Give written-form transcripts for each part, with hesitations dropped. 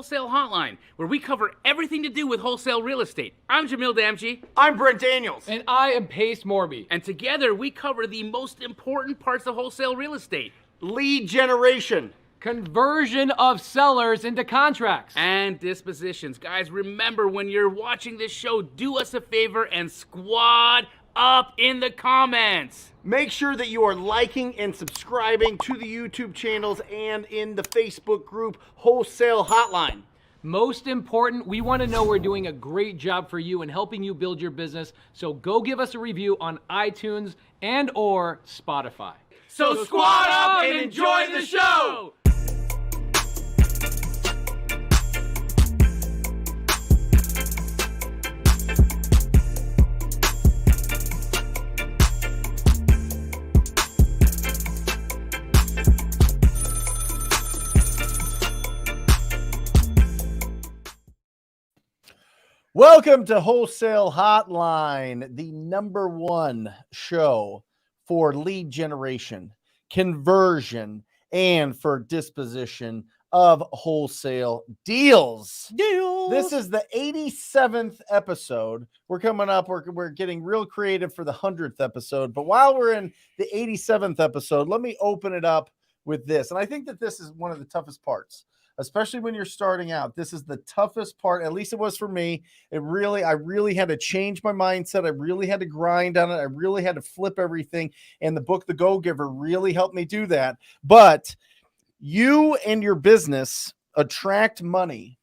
Wholesale Hotline, where we cover everything to do with wholesale real estate. I'm Jamil Damji. I'm Brent Daniels. And I am Pace Morby. And together we cover the most important parts of wholesale real estate. Lead generation. Conversion of sellers into contracts. And dispositions. Guys, remember, when you're watching this show, do us a favor and squad up in the comments. Make sure that you are liking and subscribing to the YouTube channels and in the Facebook group Wholesale Hotline. Most important, we want to know we're doing a great job for you and helping you build your business. So go give us a review on iTunes and or Spotify. So squad up and enjoy the show. Welcome to Wholesale Hotline, the #1 show for lead generation, conversion, and for disposition of wholesale deals. This is the 87th episode. We're coming up. We're getting real creative for the 100th episode. But while we're in the 87th episode, let me open it up with this. And I think that this is one of the toughest parts, especially when you're starting out. This is the toughest part. At least it was for me. I really had to change my mindset. I really had to grind on it. I really had to flip everything. And the book, The Go-Giver, really helped me do that. But you and your business attract money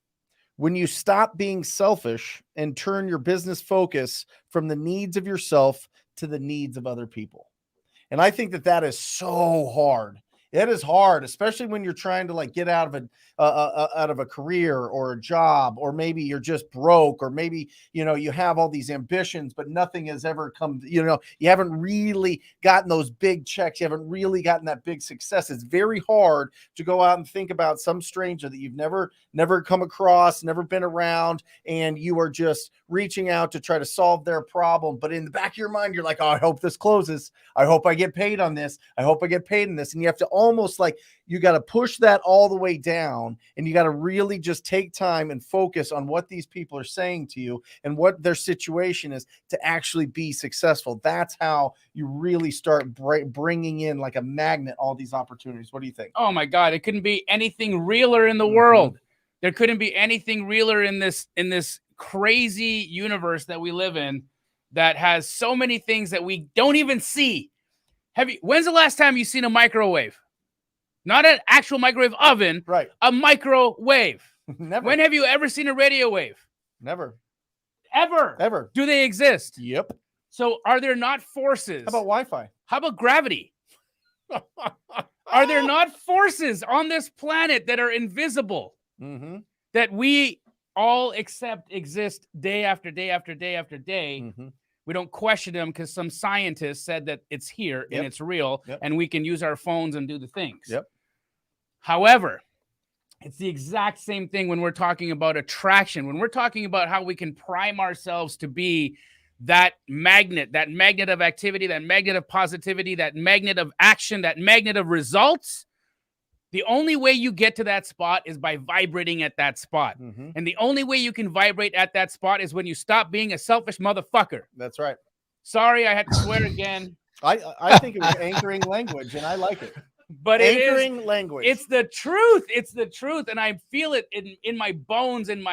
when you stop being selfish and turn your business focus from the needs of yourself to the needs of other people. And I think that that is so hard. It is hard, especially when you're trying to get out of a career or a job, or maybe you're just broke, or maybe, you have all these ambitions, but nothing has ever come, you haven't really gotten those big checks. You haven't really gotten that big success. It's very hard to go out and think about some stranger that you've never come across, never been around, and you are just reaching out to try to solve their problem. But in the back of your mind, you're like, oh, I hope this closes. I hope I get paid on this. I hope I get paid in this. And you have to almost you got to push that all the way down, and you got to really just take time and focus on what these people are saying to you and what their situation is to actually be successful. That's how you really start bringing in like a magnet all these opportunities. What do you think? Oh my God, it couldn't be anything realer in the world. There couldn't be anything realer in this crazy universe that we live in, that has so many things that we don't even see. When's the last time you've seen a microwave? Not an actual microwave oven, right? A microwave. Never. When have you ever seen a radio wave? Never. Ever. Do they exist? Yep. So are there not forces? How about Wi-Fi? How about gravity? Are there not forces on this planet that are invisible, that we all accept exist day after day after day after day? We don't question them because some scientist said that it's here and it's real, and we can use our phones and do the things. However, it's the exact same thing when we're talking about attraction, when we're talking about how we can prime ourselves to be that magnet of activity, that magnet of positivity, that magnet of action, that magnet of results. The only way you get to that spot is by vibrating at that spot. And the only way you can vibrate at that spot is when you stop being a selfish motherfucker. That's right. Sorry, I had to swear again. I think it was anchoring language, and I like it. But anchoring language. It's the truth. It's the truth. And I feel it in my bones, in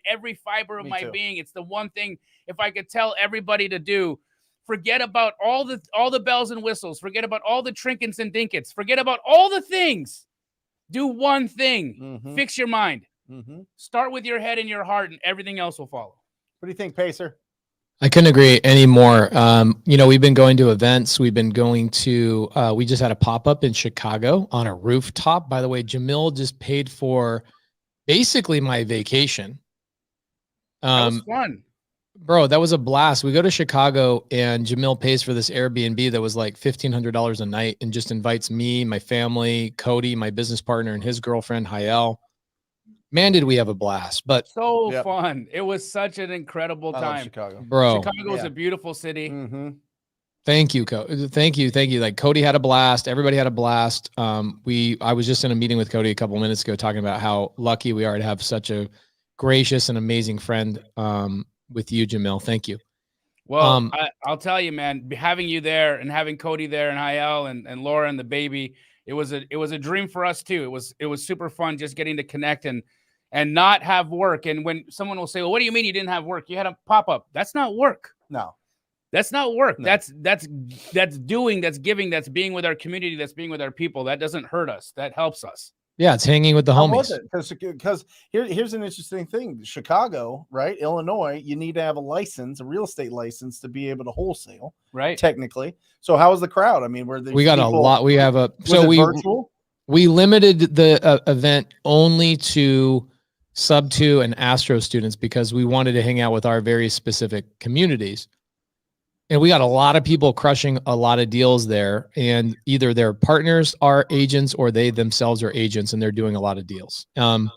every fiber of my being. It's the one thing, if I could tell everybody to do, forget about all the bells and whistles. Forget about all the trinkets and dinkets. Forget about all the things. Do one thing. Fix your mind. Start with your head and your heart, and everything else will follow. What do you think, Pacer? I couldn't agree anymore. We've been going to events. We've been going to, we just had a pop-up in Chicago on a rooftop. By the way, Jamil just paid for basically my vacation. That was fun. Bro, that was a blast. We go to Chicago and Jamil pays for this Airbnb that was like $1,500 a night and just invites me, my family, Cody, my business partner, and his girlfriend, Hayel. Man, did we have a blast. But so fun. It was such an incredible time. Chicago. Bro. Chicago is a beautiful city. Thank you, Thank you. Like Cody had a blast. Everybody had a blast. I was just in a meeting with Cody a couple of minutes ago talking about how lucky we are to have such a gracious and amazing friend with you, Jamil. Thank you. Well, I'll tell you, man, having you there and having Cody there and Hayel and Laura and the baby, it was a dream for us too. It was super fun just getting to connect and not have work. And when someone will say, well, what do you mean you didn't have work? You had a pop-up. That's not work. No. That's not work. No. That's doing, that's giving, that's being with our community, that's being with our people. That doesn't hurt us. That helps us. Yeah, it's hanging with the homies. Because here's an interesting thing. Chicago, right? Illinois, you need to have a license, a real estate license, to be able to wholesale, right? Technically. So how was the crowd? I mean, we got a lot. We have virtual? We limited the event only to sub 2 and Astro students because we wanted to hang out with our very specific communities. And we got a lot of people crushing a lot of deals there, and either their partners are agents or they themselves are agents, and they're doing a lot of deals. But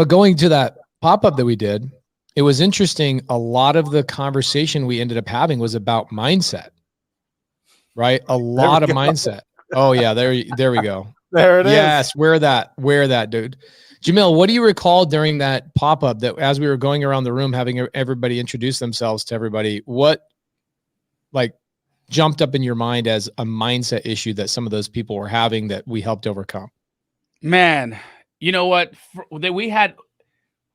going to that pop-up that we did, it was interesting. A lot of the conversation we ended up having was about mindset, right? A lot of mindset. Oh yeah, there we go. There it is. Yes, wear that, dude. Jamil, what do you recall during that pop-up that as we were going around the room, having everybody introduce themselves to everybody, what like jumped up in your mind as a mindset issue that some of those people were having that we helped overcome? Man, you know what?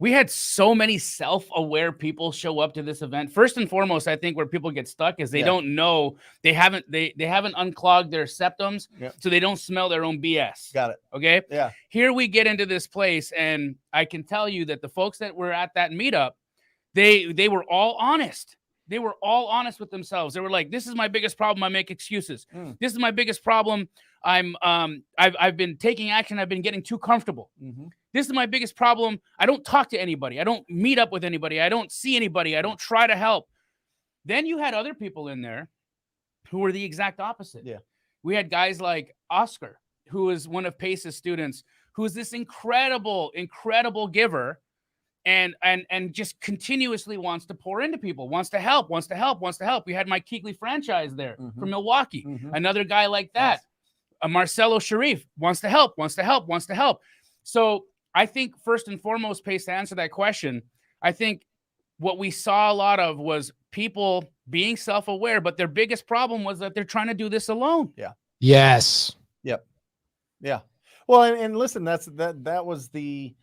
We had so many self-aware people show up to this event. First and foremost, I think where people get stuck is they don't know, they haven't unclogged their septums, so they don't smell their own BS. Got it. Okay? Yeah. Here we get into this place, and I can tell you that the folks that were at that meetup, they were all honest. They were all honest with themselves. They were like, this is my biggest problem. I make excuses. This is my biggest problem. I've been taking action. I've been getting too comfortable. This is my biggest problem. I don't talk to anybody. I don't meet up with anybody. I don't see anybody. I don't try to help. Then you had other people in there who were the exact opposite. Yeah. We had guys like Oscar, who is one of Pace's students, who is this incredible, incredible giver and just continuously wants to pour into people, wants to help. We had Mike Keekley franchise there from Milwaukee. Another guy like that. Marcelo Sharif wants to help. So I think first and foremost, Pace, to answer that question, I think what we saw a lot of was people being self-aware, but their biggest problem was that they're trying to do this alone. Yeah. Yes. Yep. Yeah. Well, and listen, that was the,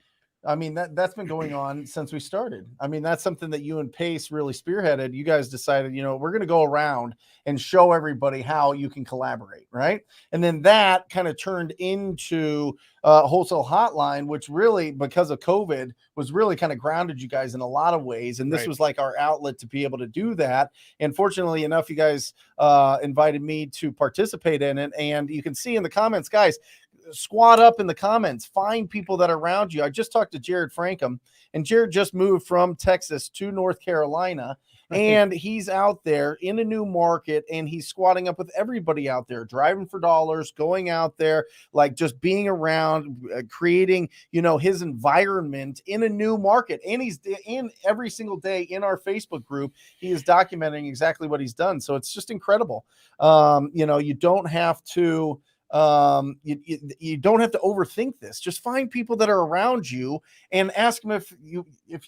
I mean, that's been going on since we started. I mean, that's something that you and Pace really spearheaded. You guys decided, we're going to go around and show everybody how you can collaborate, right? And then that kind of turned into Wholesale Hotline, which really, because of COVID, was really kind of grounded you guys in a lot of ways. And this was like our outlet to be able to do that. And fortunately enough, you guys invited me to participate in it. And you can see in the comments, guys, squat up in the comments, find people that are around you. I just talked to Jared Frankham, and Jared just moved from Texas to North Carolina, and he's out there in a new market, and he's squatting up with everybody out there, driving for dollars, going out there, like just being around, creating, his environment in a new market. And he's in every single day in our Facebook group. He is documenting exactly what he's done. So it's just incredible. You don't have to, you don't have to overthink this. Just find people that are around you and ask them if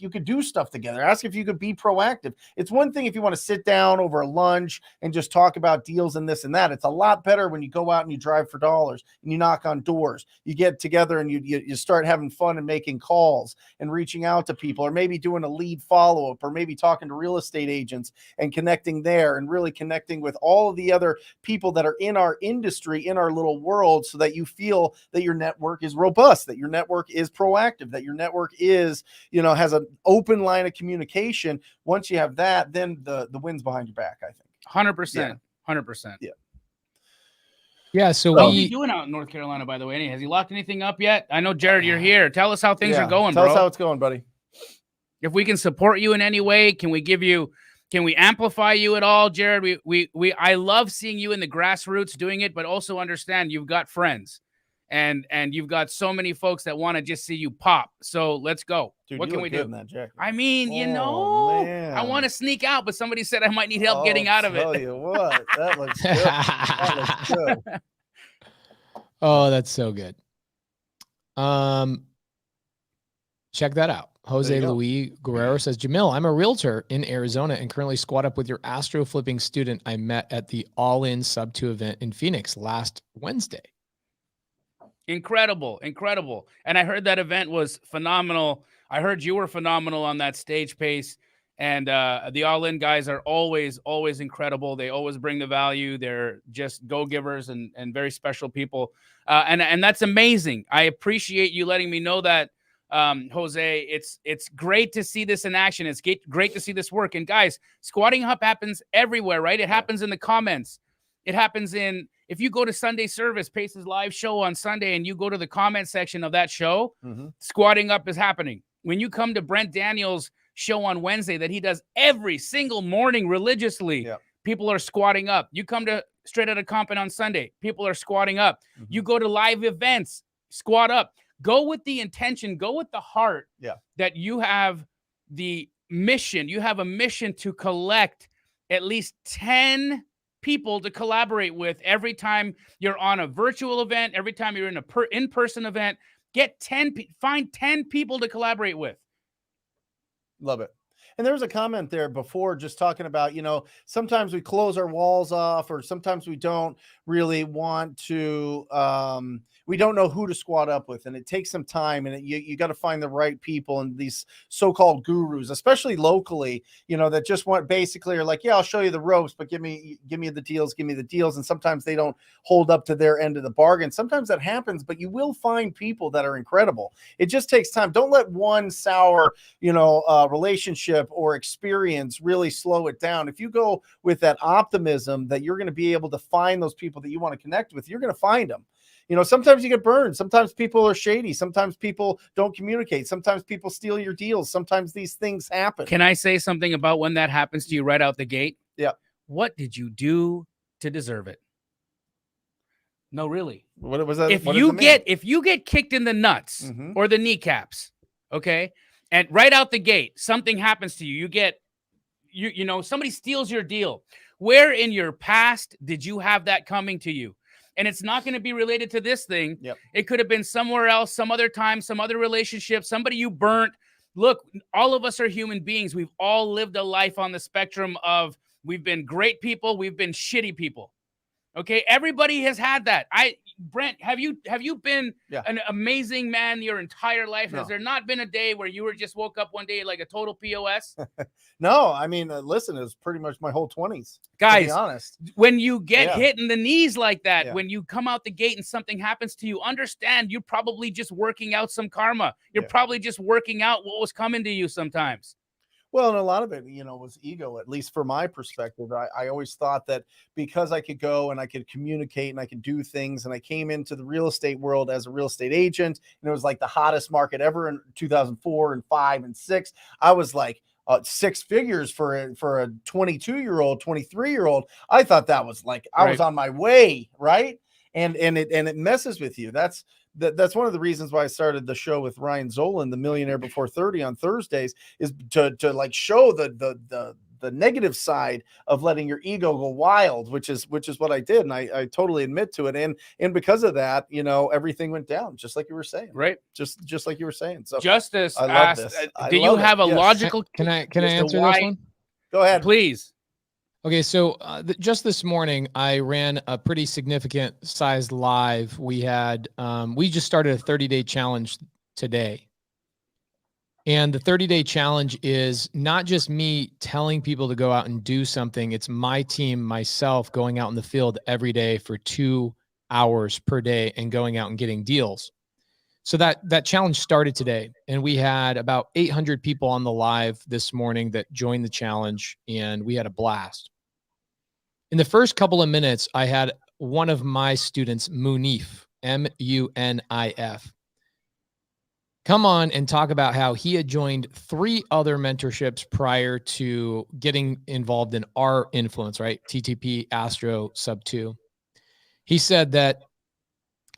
you could do stuff together. Ask if you could be proactive. It's one thing if you want to sit down over a lunch and just talk about deals and this and that. It's a lot better when you go out and you drive for dollars and you knock on doors. You get together and you start having fun and making calls and reaching out to people, or maybe doing a lead follow-up, or maybe talking to real estate agents and connecting there, and really connecting with all of the other people that are in our industry, in our little world, so that you feel that your network is robust, that your network is proactive, that your network is, has an open line of communication. Once you have that, then the wind's behind your back, I think. 100%. 100%. Yeah. Yeah. So what's he doing out in North Carolina, by the way? Has he locked anything up yet? I know, Jared, you're here. Tell us how things are going, bro. Tell us how it's going, buddy. If we can support you in any way, can we amplify you at all, Jared? I love seeing you in the grassroots doing it, but also understand you've got friends. and you've got so many folks that want to just see you pop. So let's go. Dude, what you can look we good do? in that jacket. I mean, you Oh, know, man. I want to sneak out, but somebody said I might need help getting out of it. I'll tell you what, that looks good. That looks good. Oh, that's so good. Check that out. Jose Luis Guerrero says, Jamil, I'm a realtor in Arizona and currently squat up with your astro flipping student I met at the All-In Sub 2 event in Phoenix last Wednesday. Incredible. And I heard that event was phenomenal. I heard you were phenomenal on that stage, Pace. And the All-In guys are always incredible. They always bring the value. They're just go-givers and very special people. And that's amazing. I appreciate you letting me know that, Jose. It's great to see this in action. It's great to see this work. And guys, Squatting Hub happens everywhere, right? It happens in the comments. It happens if you go to Sunday service, Pace's live show on Sunday, and you go to the comment section of that show, Squatting Up is happening. When you come to Brent Daniels' show on Wednesday that he does every single morning religiously, people are squatting up. You come to Straight Outta Compton on Sunday, people are squatting up. You go to live events, squat up. Go with the intention, go with the heart that you have the mission. You have a mission to collect at least 10 people to collaborate with every time you're on a virtual event, every time you're in a in-person event. Find 10 people to collaborate with. Love it. And there was a comment there before just talking about, sometimes we close our walls off, or sometimes we don't really want to, we don't know who to squat up with, and it takes some time, and you got to find the right people, and these so-called gurus, especially locally, that just want basically are like, yeah, I'll show you the ropes, but give me the deals. And sometimes they don't hold up to their end of the bargain. Sometimes that happens, but you will find people that are incredible. It just takes time. Don't let one sour, relationship or experience really slow it down. If you go with that optimism that you're going to be able to find those people that you want to connect with, you're going to find them. Sometimes you get burned. Sometimes people are shady. Sometimes people don't communicate. Sometimes people steal your deals. Sometimes these things happen. Can I say something about when that happens to you right out the gate? Yeah. What did you do to deserve it? No, really. What was that? If you get kicked in the nuts or the kneecaps, okay, and right out the gate, something happens to you. You get, somebody steals your deal. Where in your past did you have that coming to you? And it's not going to be related to this thing. It could have been somewhere else, some other time, some other relationship, somebody you burnt. Look, all of us are human beings. We've all lived a life on the spectrum of we've been great people, we've been shitty people. Okay, everybody has had that. Brent, have you been an amazing man your entire life? No. Has there not been a day where you just woke up one day like a total POS? No, I mean, listen, it was pretty much my whole 20s. Guys, to be honest, when you get hit in the knees like that, when you come out the gate and something happens to you, understand you're probably just working out some karma. You're probably just working out what was coming to you sometimes. Well, and a lot of it, was ego, at least from my perspective. I always thought that because I could go and I could communicate and I could do things, and I came into the real estate world as a real estate agent, and it was like the hottest market ever in 2004 and 5 and 6. I was like, 6 figures for a 22-year-old, 23-year-old. I thought that was like, I was on my way. Right. And it messes with you. That's one of the reasons why I started the show with Ryan Zolan, the Millionaire Before 30 on Thursdays, is to like show the negative side of letting your ego go wild, which is what I did. And I totally admit to it. And because of that, everything went down, just like you were saying, right? Just like you were saying. So Justice I love asked, this. do you have a logical? Can I answer this one? Go ahead, please. Okay, so just this morning, I ran a pretty significant sized live. We had, we just started a 30-day challenge today. And the 30-day challenge is not just me telling people to go out and do something. It's my team, myself, going out in the field every day for 2 hours per day and going out and getting deals. So that challenge started today, and we had about 800 people on the live this morning that joined the challenge, and we had a blast. In the first couple of minutes, I had one of my students, Munif, M-U-N-I-F, come on and talk about how he had joined 3 other mentorships prior to getting involved in our influence, right? TTP, Astro, Sub 2. He said that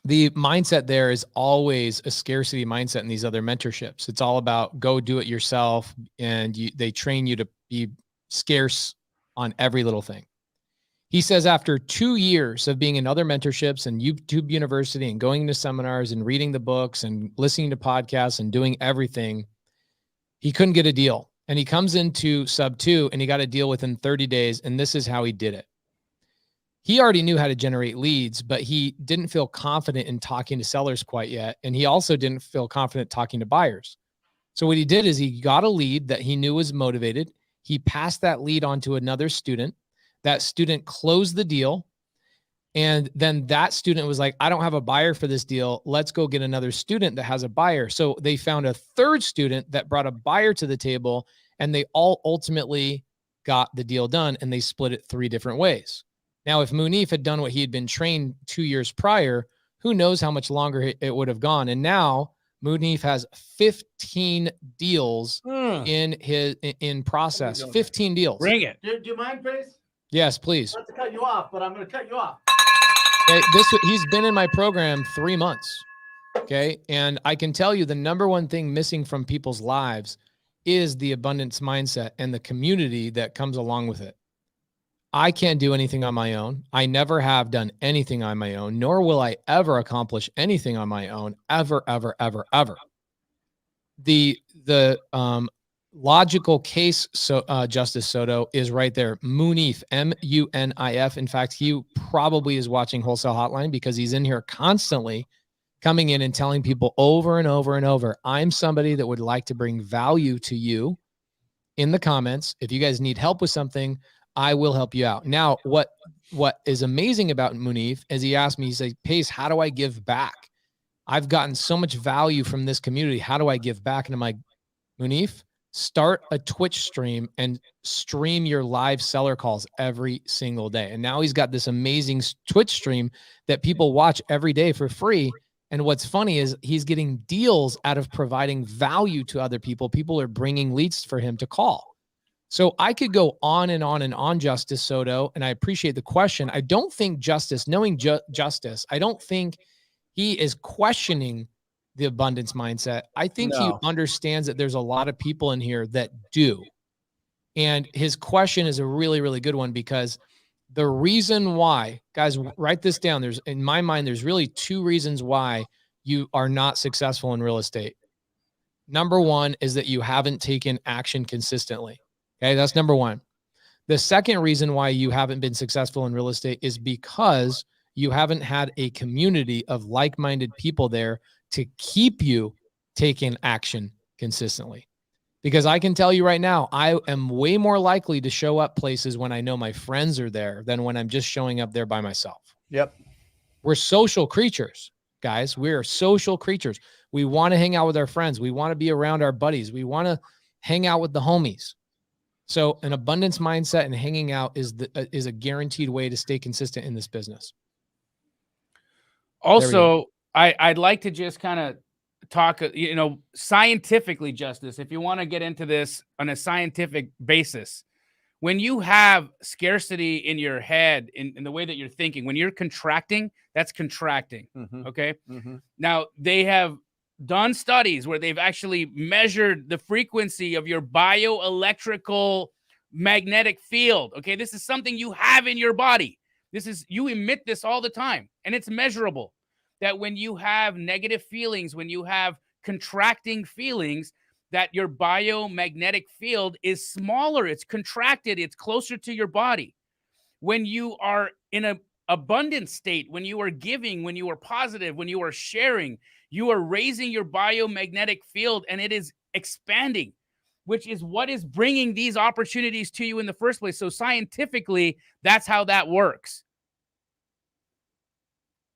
the mindset there is always a scarcity mindset in these other mentorships. It's all about go do it yourself. And they train you to be scarce on every little thing. He says after 2 years of being in other mentorships and YouTube University and going to seminars and reading the books and listening to podcasts and doing everything, he couldn't get a deal. And he comes into sub 2 and he got a deal within 30 days. And this is how he did it. He already knew how to generate leads, but he didn't feel confident in talking to sellers quite yet. And he also didn't feel confident talking to buyers. So what he did is he got a lead that he knew was motivated. He passed that lead on to another student. That student closed the deal. And then that student was like, I don't have a buyer for this deal. Let's go get another student that has a buyer. So they found a third student that brought a buyer to the table, and they all ultimately got the deal done, and they split it 3 different ways. Now, if Munif had done what he had been trained 2 years prior, who knows how much longer it would have gone. And now Munif has 15 deals in process. 15 deals. Bring it. Do you mind, Pace? Yes, please. Not to cut you off, but I'm going to cut you off. Okay, he's been in my program 3 months. Okay. And I can tell you the number one thing missing from people's lives is the abundance mindset and the community that comes along with it. I can't do anything on my own. I never have done anything on my own, nor will I ever accomplish anything on my own, ever, ever, ever, ever. The logical case, Justice Soto, is right there. Munif, M-U-N-I-F. In fact, he probably is watching Wholesale Hotline because he's in here constantly coming in and telling people over and over and over, I'm somebody that would like to bring value to you in the comments. If you guys need help with something, I will help you out. Now, what is amazing about Munif is he asked me, he said, Pace, how do I give back? I've gotten so much value from this community. How do I give back? And I'm like, Munif, start a Twitch stream and stream your live seller calls every single day. And now he's got this amazing Twitch stream that people watch every day for free. And what's funny is he's getting deals out of providing value to other people. People are bringing leads for him to call. So I could go on and on and on, Justice Soto, and I appreciate the question. I don't think Justice, knowing Justice, I don't think he is questioning the abundance mindset. I think he understands that there's a lot of people in here that do. And his question is a really, really good one, because the reason why, guys, write this down. There's, in my mind, there's really 2 reasons why you are not successful in real estate. Number 1 is that you haven't taken action consistently. Okay, that's number 1. The second reason why you haven't been successful in real estate is because you haven't had a community of like-minded people there to keep you taking action consistently. Because I can tell you right now, I am way more likely to show up places when I know my friends are there than when I'm just showing up there by myself. Yep. We're social creatures, guys. We're social creatures. We want to hang out with our friends. We want to be around our buddies. We want to hang out with the homies. So an abundance mindset and hanging out is a guaranteed way to stay consistent in this business. Also, I'd like to just kind of talk, scientifically, Justice, if you want to get into this on a scientific basis, when you have scarcity in your head, in the way that you're thinking, when you're contracting, that's contracting. Mm-hmm. Okay. Mm-hmm. Now, they have done studies where they've actually measured the frequency of your bioelectrical magnetic field. Okay. This is something you have in your body. You emit this all the time, and it's measurable. That when you have negative feelings, when you have contracting feelings, that your biomagnetic field is smaller, it's contracted, it's closer to your body. When you are in an abundant state, when you are giving, when you are positive, when you are sharing, you are raising your biomagnetic field, and it is expanding, which is what is bringing these opportunities to you in the first place. So scientifically, that's how that works.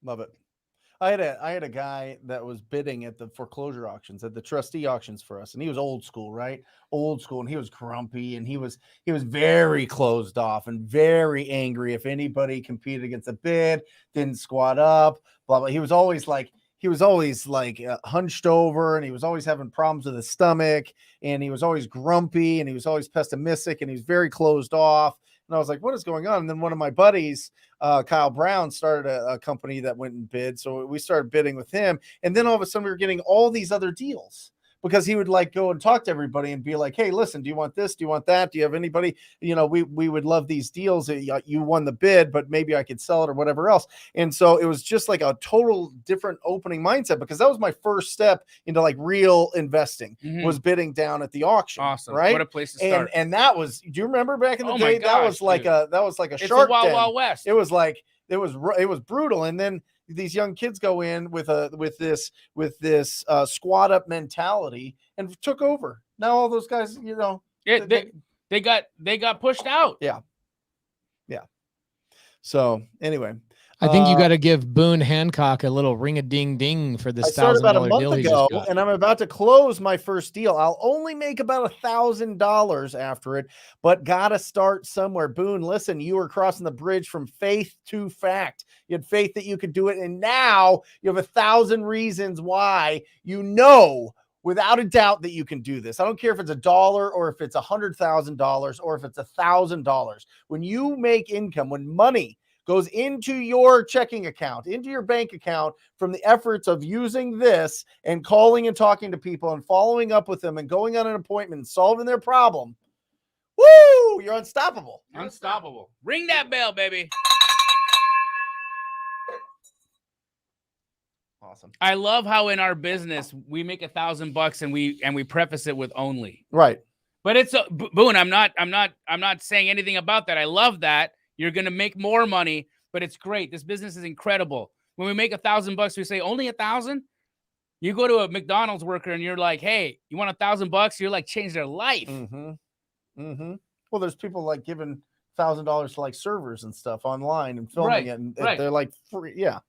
Love it. I had a guy that was bidding at the foreclosure auctions, at the trustee auctions for us, and he was old school, right? Old school, and he was grumpy, and he was very closed off and very angry if anybody competed against a bid, didn't squat up, blah blah. He was always like hunched over, and he was always having problems with his stomach, and he was always grumpy, and he was always pessimistic, and he was very closed off. And I was like, what is going on? And then one of my buddies, Kyle Brown, started a company that went and bid. So we started bidding with him. And then all of a sudden we were getting all these other deals, because he would like go and talk to everybody and be like, hey, listen, do you want this? Do you want that? Do you have anybody? You know, we would love these deals. You won the bid, but maybe I could sell it or whatever else. And so it was just like a total different opening mindset, because that was my first step into like real investing, was bidding down at the auction. Awesome. Right. What a place to start. And that was, do you remember back in the Oh day? my gosh, that was like dude. a It's Shark the Wild Den. Wild West. It was like, it was brutal. And then these young kids go in with this squat up mentality and took over. Now all those guys, you know, they got pushed out. Yeah. So anyway, I think you got to give Boone Hancock a little ring a ding ding for this I started about a $1,000 month deal he ago, just got. and I'm about to close my first deal. I'll only make about $1,000 after it, but gotta start somewhere. Boone, listen, you were crossing the bridge from faith to fact. You had faith that you could do it, and now you have 1,000 reasons why you know without a doubt that you can do this. I don't care if it's $1 or if it's $100,000 or if it's $1,000. When you make income, when money goes into your checking account, into your bank account from the efforts of using this and calling and talking to people and following up with them and going on an appointment and solving their problem, woo, you're unstoppable. Unstoppable. Ring that bell, baby. Awesome. I love how in our business we make $1,000 and we preface it with only. Right. But it's Boone. I'm not saying anything about that. I love that. You're going to make more money, but it's great. This business is incredible. When we make $1,000, we say only 1,000. You go to a McDonald's worker and you're like, hey, you want $1,000? You're like, change their life. Well, there's people like giving $1,000 to like servers and stuff online and filming it. And they're like free. Yeah.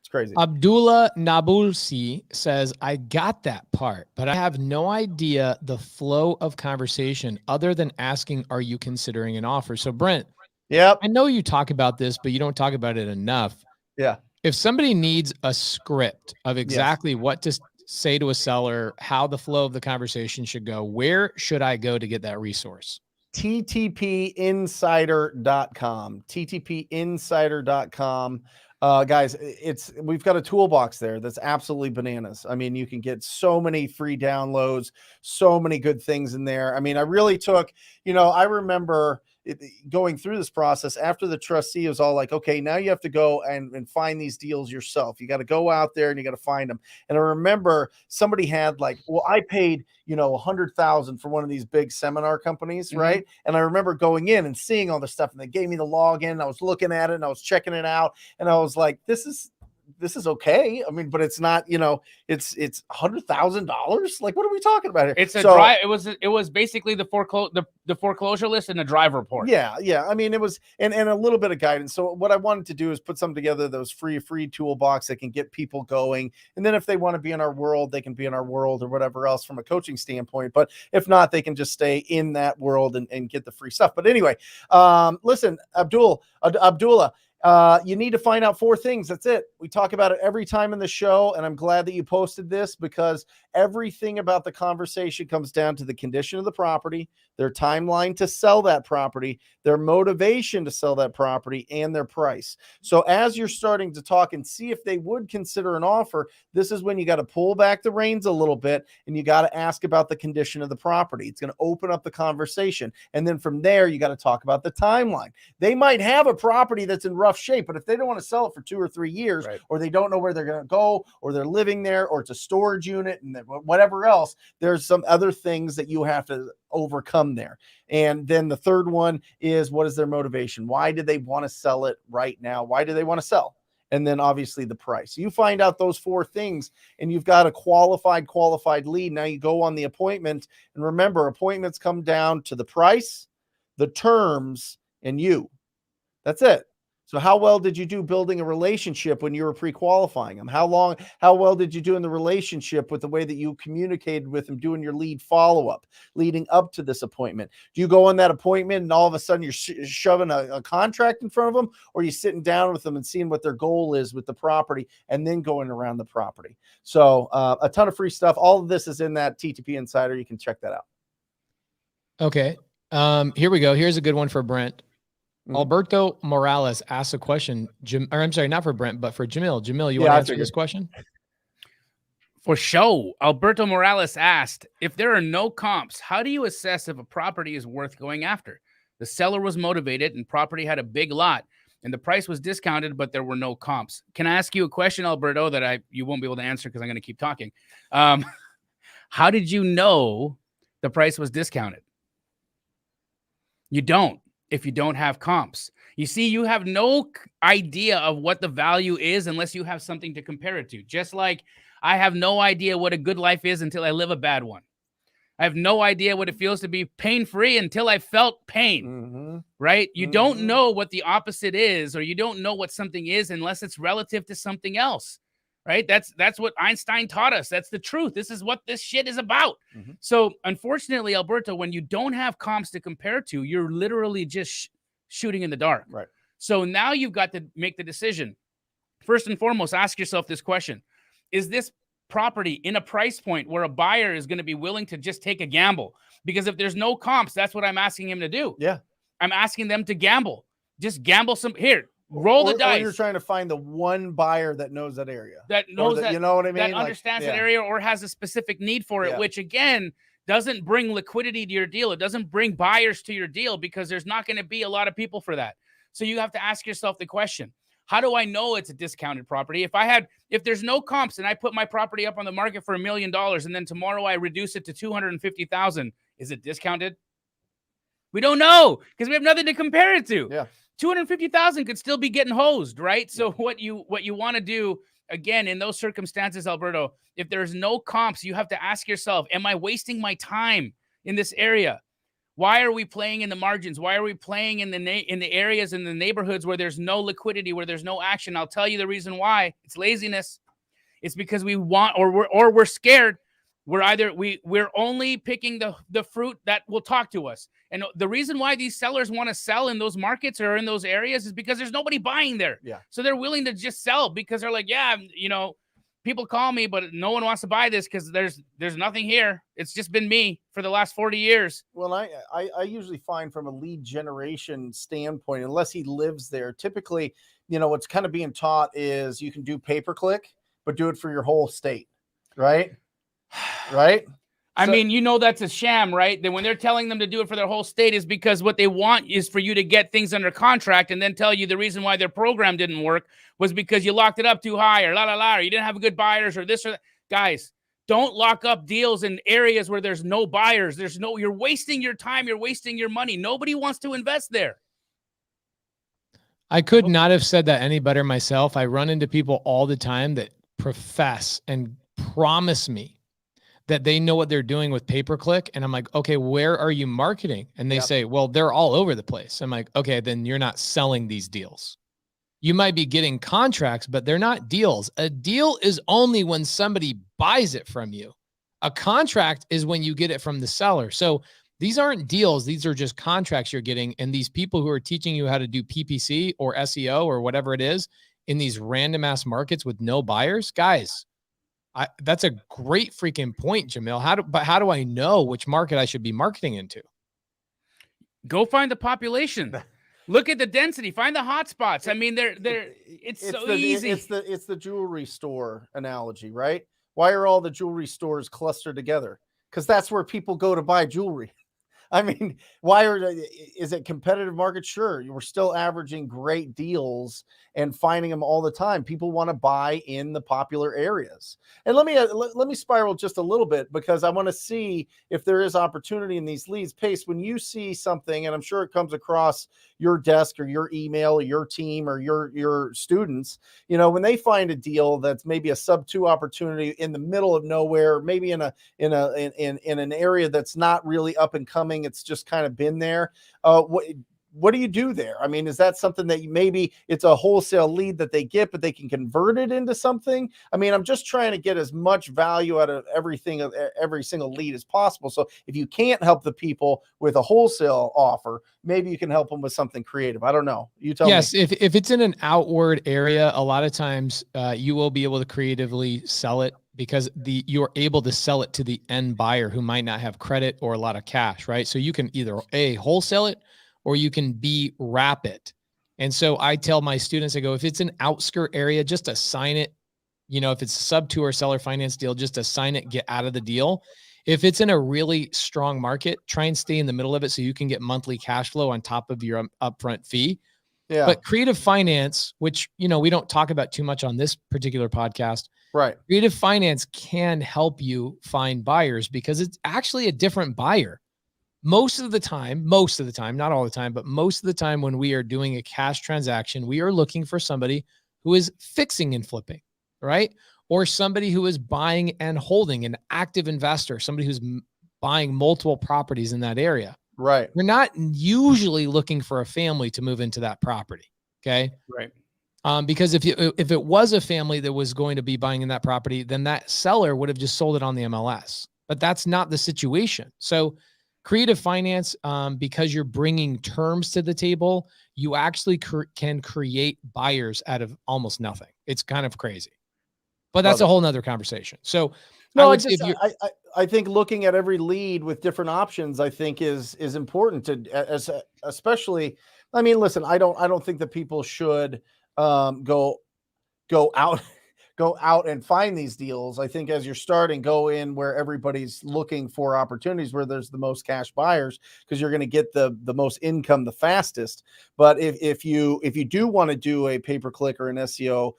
It's crazy. Abdullah Nabulsi says, I got that part, but I have no idea the flow of conversation other than asking, are you considering an offer? So Brent, yep, I know you talk about this, but you don't talk about it enough. Yeah. If somebody needs a script of exactly what to say to a seller, how the flow of the conversation should go, where should I go to get that resource? ttpinsider.com. ttpinsider.com. Guys, we've got a toolbox there that's absolutely bananas. I mean, you can get so many free downloads, so many good things in there. I mean, I really took, I remember going through this process after the trustee was all like, okay, now you have to go and find these deals yourself. You got to go out there and you got to find them. And I remember somebody had like, well, I paid, $100,000 for one of these big seminar companies. Right. And I remember going in and seeing all the stuff, and they gave me the login, and I was looking at it and I was checking it out. And I was like, this is okay. I mean, but it's not, it's $100,000. Like, what are we talking about here? It's drive. It was basically the foreclosure list and the drive report. Yeah. I mean, it was, and a little bit of guidance. So what I wanted to do is put something together that was free toolbox that can get people going. And then if they want to be in our world, they can be in our world or whatever else from a coaching standpoint. But if not, they can just stay in that world and get the free stuff. But anyway, listen, Abdullah, you need to find out 4 things. That's it. We talk about it every time in the show, and I'm glad that you posted this, because everything about the conversation comes down to the condition of the property, their timeline to sell that property, their motivation to sell that property, and their price. So as you're starting to talk and see if they would consider an offer, this is when you got to pull back the reins a little bit, and you got to ask about the condition of the property. It's going to open up the conversation. And then from there, you got to talk about the timeline. They might have a property that's in rough shape, but if they don't want to sell it for 2 or 3 years, or they don't know where they're going to go, or they're living there, or it's a storage unit and whatever else, there's some other things that you have to overcome there. And then the third one is, what is their motivation? Why do they want to sell it right now? Why do they want to sell? And then obviously the price. You find out those 4 things and you've got a qualified lead. Now you go on the appointment, and remember, appointments come down to the price, the terms, and you. That's it. So how well did you do building a relationship when you were pre-qualifying them? How well did you do in the relationship with the way that you communicated with them, doing your lead follow-up leading up to this appointment? Do you go on that appointment and all of a sudden you're shoving a contract in front of them, or are you sitting down with them and seeing what their goal is with the property and then going around the property? So a ton of free stuff. All of this is in that TTP Insider. You can check that out. Okay. Here we go. Here's a good one for Brent. Alberto Morales asked a question. I'm sorry, not for Brent, but for Jamil. Jamil, you Yeah, want to I answer this figured. question? For show, Alberto Morales asked, if there are no comps, how do you assess if a property is worth going after? The seller was motivated and property had a big lot and the price was discounted, but there were no comps. Can I ask you a question, Alberto, that you won't be able to answer because I'm going to keep talking? How did you know the price was discounted? You don't if you don't have comps. You see, you have no idea of what the value is unless you have something to compare it to. Just like I have no idea what a good life is until I live a bad one. I have no idea what it feels to be pain-free until I felt pain, right? You don't know what the opposite is, or you don't know what something is unless it's relative to something else, right? That's what Einstein taught us. That's the truth. This is what this shit is about. So unfortunately, Alberto, when you don't have comps to compare to, you're literally just shooting in the dark. Right. So now you've got to make the decision. First and foremost, ask yourself this question. Is this property in a price point where a buyer is going to be willing to just take a gamble? Because if there's no comps, that's what I'm asking him to do. Yeah. I'm asking them to gamble. Just gamble some. Here, roll the dice. Or you're trying to find the one buyer that knows that area. That knows that, you know what I mean? That understands that area or has a specific need for it, which again, doesn't bring liquidity to your deal. It doesn't bring buyers to your deal because there's not going to be a lot of people for that. So you have to ask yourself the question, how do I know it's a discounted property? If there's no comps and I put my property up on the market for $1 million and then tomorrow I reduce it to 250,000, is it discounted? We don't know because we have nothing to compare it to. Yeah. 250,000 could still be getting hosed, right? So what you want to do again in those circumstances, Alberto, if there's no comps, you have to ask yourself, am I wasting my time in this area? Why are we playing in the margins? Why are we playing in the areas in the neighborhoods where there's no liquidity, where there's no action? I'll tell you the reason why. It's laziness. It's because we want, or we're scared. We're only picking the fruit that will talk to us. And the reason why these sellers want to sell in those markets or in those areas is because there's nobody buying there. Yeah. So they're willing to just sell because they're like, yeah, people call me, but no one wants to buy this because there's nothing here. It's just been me for the last 40 years. Well, I usually find from a lead generation standpoint, unless he lives there, typically, what's kind of being taught is you can do pay-per-click, but do it for your whole state, right? Right? I mean, that's a sham, right? That when they're telling them to do it for their whole state is because what they want is for you to get things under contract and then tell you the reason why their program didn't work was because you locked it up too high or or you didn't have good buyers or this or that. Guys, don't lock up deals in areas where there's no buyers. You're wasting your time. You're wasting your money. Nobody wants to invest there. I could not have said that any better myself. I run into people all the time that profess and promise me that they know what they're doing with pay-per-click. And I'm like, okay, where are you marketing? And they say, well, they're all over the place. I'm like, okay, then you're not selling these deals. You might be getting contracts, but they're not deals. A deal is only when somebody buys it from you. A contract is when you get it from the seller. So these aren't deals. These are just contracts you're getting. And these people who are teaching you how to do PPC or SEO or whatever it is in these random ass markets with no buyers, guys, that's a great freaking point, Jamil. How do I know which market I should be marketing into? Go find the population. Look at the density. Find the hotspots. I mean, it's so easy. It's the jewelry store analogy, right? Why are all the jewelry stores clustered together? Because that's where people go to buy jewelry. I mean, is it competitive market? Sure. We're still averaging great deals and finding them all the time. People want to buy in the popular areas. And let me spiral just a little bit because I want to see if there is opportunity in these leads. Pace, when you see something, and I'm sure it comes across your desk or your email or your team or your students, when they find a deal that's maybe a sub-2 opportunity in the middle of nowhere, maybe in an area that's not really up and coming, it's just kind of been there. What do you do there? I mean, is that something that maybe it's a wholesale lead that they get, but they can convert it into something? I mean, I'm just trying to get as much value out of every single lead as possible. So if you can't help the people with a wholesale offer, maybe you can help them with something creative. I don't know. You tell me. Yes, if it's in an outward area, a lot of times you will be able to creatively sell it because you're able to sell it to the end buyer who might not have credit or a lot of cash, right? So you can either wholesale it, or you can be rapid. And so I tell my students, I go, if it's an outskirt area, just assign it. You know, if it's a sub 2 or seller finance deal, just assign it, get out of the deal. If it's in a really strong market, try and stay in the middle of it so you can get monthly cash flow on top of your upfront fee. Yeah. But creative finance, which, you know, we don't talk about too much on this particular podcast. Right. Creative finance can help you find buyers because it's actually a different buyer. Most of the time, not all the time, but most of the time when we are doing a cash transaction, we are looking for somebody who is fixing and flipping, right? Or somebody who is buying and holding, an active investor, somebody who's buying multiple properties in that area. Right. We're not usually looking for a family to move into that property. Okay. Right. Because if it was a family that was going to be buying in that property, then that seller would have just sold it on the MLS. But that's not the situation. So creative finance, because you're bringing terms to the table, you actually can create buyers out of almost nothing. It's kind of crazy, but that's a whole nother conversation. So no, I think looking at every lead with different options, I think is important to, especially, I mean, listen, I don't think that people should go out and find these deals. I think as you're starting, go in where everybody's looking for opportunities where there's the most cash buyers, because you're going to get the most income the fastest. But if you do want to do a pay-per-click or an SEO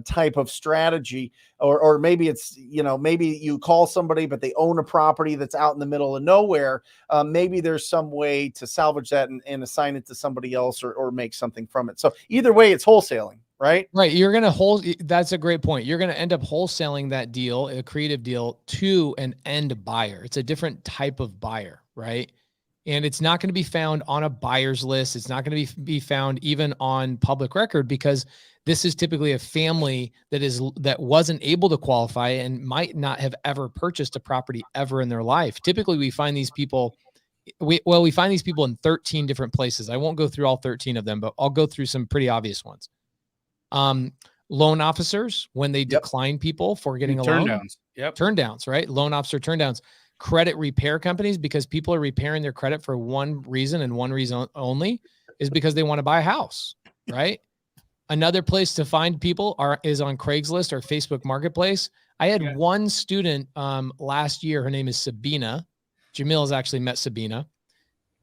type of strategy, or maybe it's, you know, maybe you call somebody, but they own a property that's out in the middle of nowhere. Maybe there's some way to salvage that and assign it to somebody else or make something from it. So either way, it's wholesaling, right? Right. You're going to that's a great point. You're going to end up wholesaling that deal, a creative deal, to an end buyer. It's a different type of buyer, right? And it's not going to be found on a buyer's list. It's not going to be found even on public record, because this is typically a family that wasn't able to qualify and might not have ever purchased a property ever in their life. Typically, we find these people, we find these people in 13 different places. I won't go through all 13 of them, but I'll go through some pretty obvious ones. Loan officers, when they decline people for getting a loan. Turndowns. Yep. Turndowns, right? Loan officer turndowns. Credit repair companies, because people are repairing their credit for one reason and one reason only, is because they want to buy a house, right? Another place to find people is on Craigslist or Facebook Marketplace. I had one student last year. Her name is Sabina. Jamil has actually met Sabina.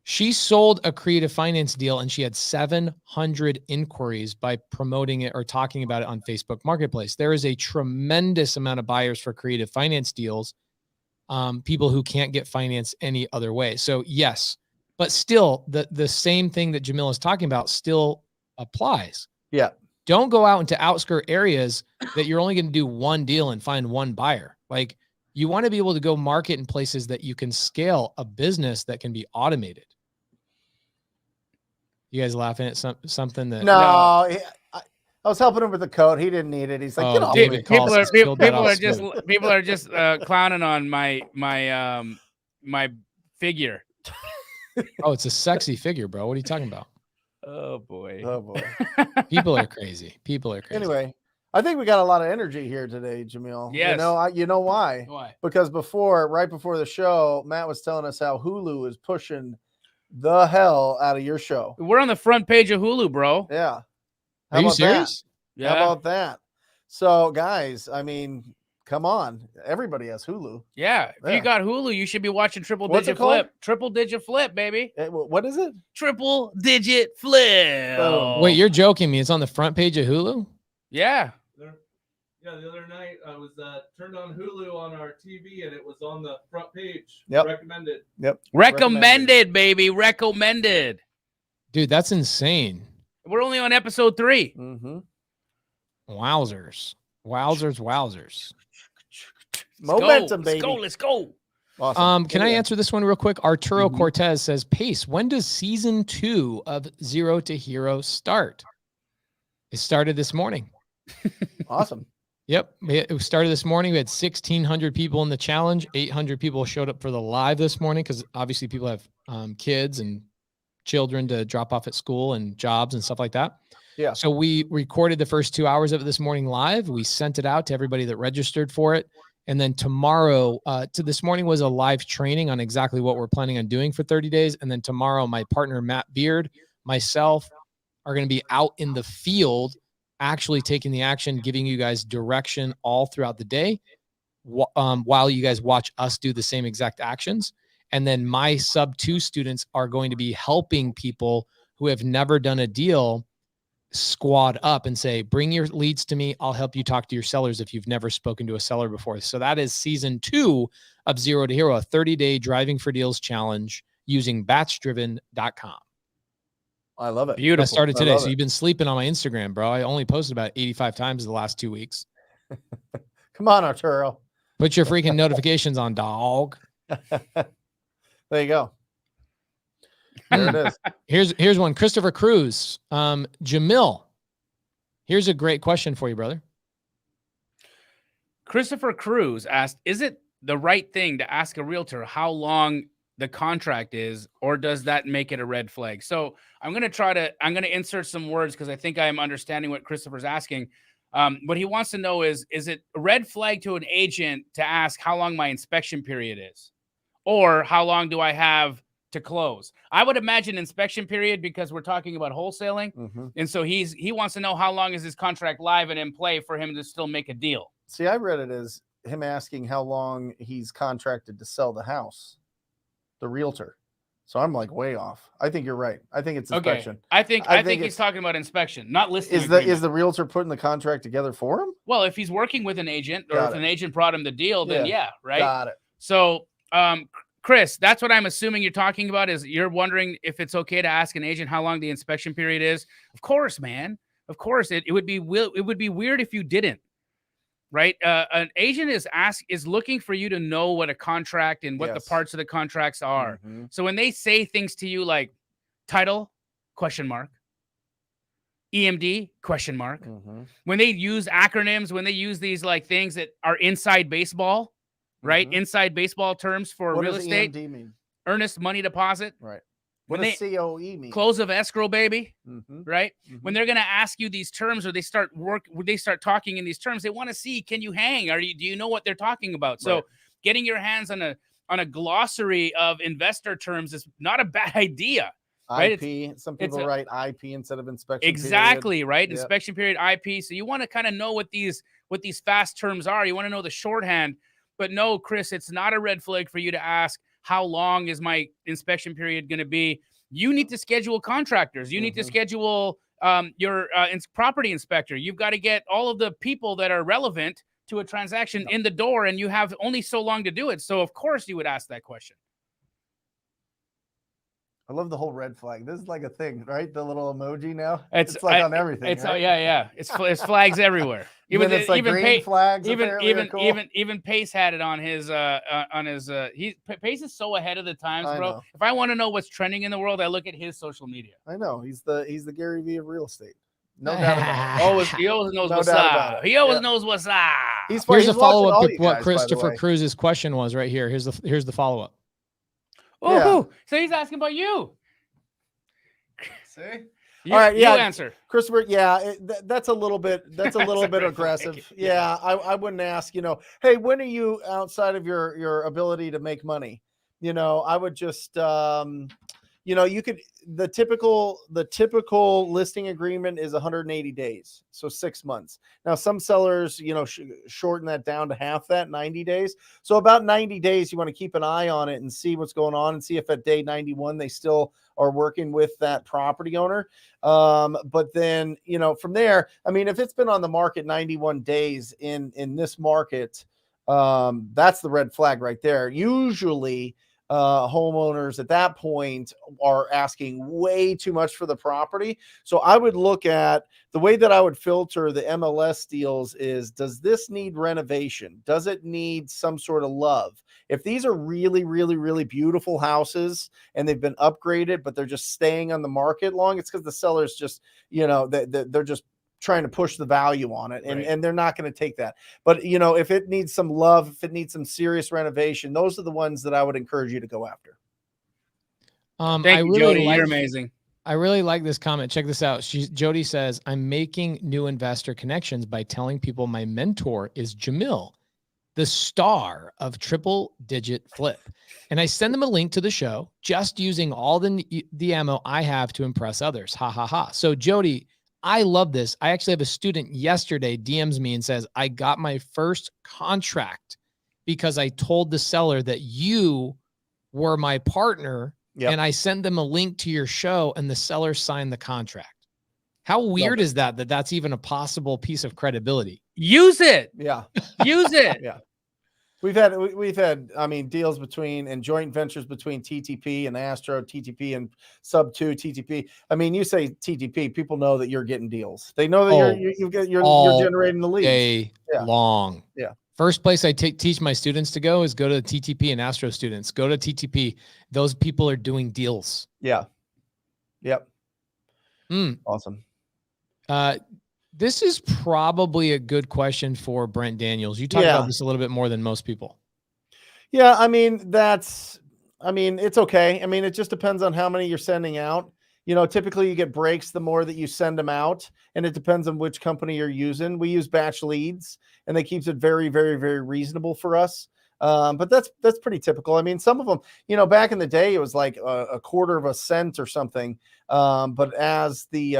She sold a creative finance deal and she had 700 inquiries by promoting it or talking about it on Facebook Marketplace. There is a tremendous amount of buyers for creative finance deals, people who can't get finance any other way. So yes, but still the same thing that Jamil is talking about still applies. Yeah. Don't go out into outskirt areas that you're only going to do one deal and find one buyer. Like, you want to be able to go market in places that you can scale a business that can be automated. You guys laughing at something that? No, I was helping him with the code. He didn't need it. He's like, get off of me. People are just clowning on my figure. Oh, it's a sexy figure, bro. What are you talking about? Oh boy. People are crazy. Anyway, I think we got a lot of energy here today, Jamil. Yes. You know why? Why? Because right before the show, Matt was telling us how Hulu is pushing the hell out of your show. We're on the front page of Hulu, bro. Yeah. Are you serious? Yeah. How about that? So, guys, I mean, come on. Everybody has Hulu. Yeah. If you got Hulu, you should be watching Triple Digit Flip. Triple Digit Flip, baby. What is it? Triple Digit Flip. Oh. Wait, you're joking me. It's on the front page of Hulu? Yeah. Yeah, the other night I was turned on Hulu on our TV and it was on the front page. Yep. Recommended. Yep. Recommended, baby. Recommended. Dude, that's insane. We're only on episode 3. Mm-hmm. Wowzers. Momentum, baby. Let's go. Awesome. Can I answer this one real quick? Arturo Cortez says, Pace, when does season 2 of Zero to Hero start? It started this morning. Awesome. Yep. It started this morning. We had 1,600 people in the challenge. 800 people showed up for the live this morning, because obviously people have kids and children to drop off at school and jobs and stuff like that. Yeah. So we recorded the first 2 hours of it this morning live. We sent it out to everybody that registered for it. And then tomorrow, this morning was a live training on exactly what we're planning on doing for 30 days. And then tomorrow, my partner, Matt Beard, myself are going to be out in the field, actually taking the action, giving you guys direction all throughout the day, while you guys watch us do the same exact actions. And then my sub 2 students are going to be helping people who have never done a deal squad up and say, bring your leads to me. I'll help you talk to your sellers if you've never spoken to a seller before. So that is season 2 of Zero to Hero, a 30-day driving for deals challenge using batchdriven.com. I love it. Beautiful. I started today. So you've been sleeping on my Instagram, bro. I only posted about 85 times the last 2 weeks. Come on, Arturo. Put your freaking notifications on, dog. There you go. There it is. Here's one. Christopher Cruz. Jamil, here's a great question for you, brother. Christopher Cruz asked, is it the right thing to ask a realtor how long the contract is, or does that make it a red flag? So I'm going to insert some words because I think I am understanding what Christopher's asking. What he wants to know is it a red flag to an agent to ask how long my inspection period is, or how long do I have to close? I would imagine inspection period because we're talking about wholesaling. Mm-hmm. And so he wants to know how long is his contract live and in play for him to still make a deal. See, I read it as him asking how long he's contracted to sell the house, the realtor. So I'm like way off. I think you're right. I think it's inspection. Okay. I think he's talking about inspection, not listing. Is the realtor putting the contract together for him? Well, if he's working with an agent, or if an agent brought him the deal, then yeah, right. Got it. So, Chris, that's what I'm assuming you're talking about. Is you're wondering if it's okay to ask an agent how long the inspection period is? Of course, man. Of course, it would be weird if you didn't. Right? An agent is looking for you to know what a contract and what the parts of the contracts are. Mm-hmm. So when they say things to you like title, ? EMD ? Mm-hmm. When they use acronyms, when they use these like things that are inside baseball, right? Mm-hmm. Inside baseball terms for real estate. EMD mean? Earnest money deposit. Right. What does COE mean? Close of escrow, baby. Mm-hmm. Right? Mm-hmm. When they're going to ask you these terms, or they start talking in these terms, they want to see, can you hang? Do you know what they're talking about? So getting your hands on a glossary of investor terms is not a bad idea. Right? IP. Some people write IP instead of inspection. Exactly, period. Right? Yep. Inspection period, IP. So you want to kind of know what these fast terms are. You want to know the shorthand. But no, Chris, it's not a red flag for you to ask, how long is my inspection period going to be? You need to schedule contractors. You need to schedule your property inspector. You've got to get all of the people that are relevant to a transaction in the door, and you have only so long to do it. So, of course, you would ask that question. I love the whole red flag. This is like a thing, right? The little emoji now. It's like on everything. It's right? Yeah. It's flags everywhere. Even it's like green flags. Even Pace had it on his Pace is so ahead of the times, bro. If I want to know what's trending in the world, I look at his social media. I know he's the Gary Vee of real estate. No doubt about it. He always knows what's up. He always knows what's up. Here's a follow up to what Christopher Cruz's question was right here. Here's the follow up. Oh, so he's asking about you. See? All right, you answer. Christopher, that's a little bit aggressive. Yeah, I wouldn't ask, hey, when are you outside of your ability to make money? I would just you could the typical listing agreement is 180 days, so 6 months. Now some sellers shorten that down to half that, 90 days. So about 90 days you want to keep an eye on it and see what's going on, and see if at day 91 they still are working with that property owner. But then from there, I mean, if it's been on the market 91 days in this market, that's the red flag right there. Usually homeowners at that point are asking way too much for the property. So I would look at the way that I would filter the MLS deals is, does this need renovation? Does it need some sort of love? If these are really, really, really beautiful houses and they've been upgraded, but they're just staying on the market long, it's because the sellers just, they're just trying to push the value on it, and they're not going to take that. But if it needs some love, if it needs some serious renovation, those are the ones that I would encourage you to go after. Thank you, Jody. You're amazing. I really like this comment. Check this out. Jody says, I'm making new investor connections by telling people my mentor is Jamil. the star of Triple Digit Flip. And I send them a link to the show just using all the ammo I have to impress others. Ha, ha, ha. So Jody, I love this. I actually have a student yesterday DMs me and says, I got my first contract because I told the seller that you were my partner. Yep. And I sent them a link to your show and the seller signed the contract. How weird is that that's even a possible piece of credibility? Use it. Yeah. Use it. Yeah. We've had, I mean, deals between and joint ventures between TTP and Astro, TTP and Sub 2 TTP. I mean, you say TTP, people know that you're getting deals. They know that you're generating the leads. Day long. Yeah. First place I teach my students to go is go to TTP and Astro students. Go to TTP. Those people are doing deals. Yeah. Yep. Awesome. This is probably a good question for Brent Daniels. You talk about this a little bit more than most people. Yeah. I mean, it's okay. I mean, it just depends on how many you're sending out. You know, typically you get breaks the more that you send them out, and it depends on which company you're using. We use batch leads, and that keeps it very, very, very reasonable for us. But that's pretty typical. I mean, some of them, you know, back in the day, it was like a quarter of a cent or something. But as the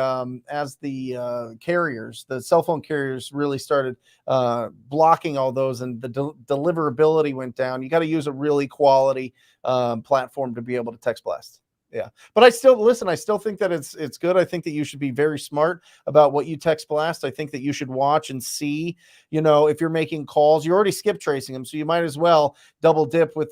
carriers, the cell phone carriers really started blocking all those, and the deliverability went down. You got to use a really quality platform to be able to text blast. Yeah. But I still think that it's good. I think that you should be very smart about what you text blast. I think that you should watch and see, you know, if you're making calls, you're already skip tracing them. So you might as well double dip with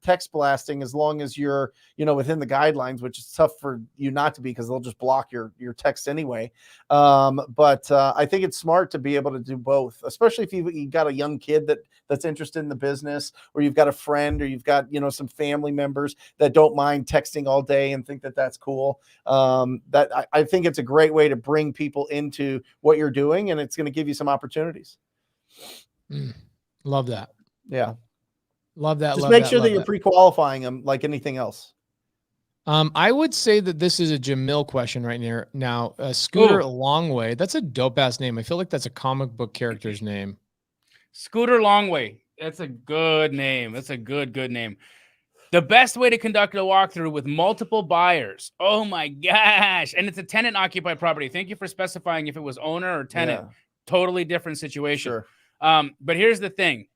text blasting, as long as you're, you know, within the guidelines, which is tough for you not to be, because they'll just block your text anyway. But I think it's smart to be able to do both, especially if you've got a young kid that's interested in the business, or you've got a friend, or you've got, you know, some family members that don't mind texting all day and think that that's cool. I think it's a great way to bring people into what you're doing, and it's going to give you some opportunities. Love that. Yeah. Love that. Just make sure that you're pre-qualifying them like anything else. I would say that this is a Jamil question right now. Scooter Longway. That's a dope ass name. I feel like that's a comic book character's name. Scooter Longway. That's a good name. That's a good name. The best way to conduct a walkthrough with multiple buyers. Oh my gosh. And it's a tenant occupied property. Thank you for specifying if it was owner or tenant. Yeah. Totally different situation. Sure. But here's the thing.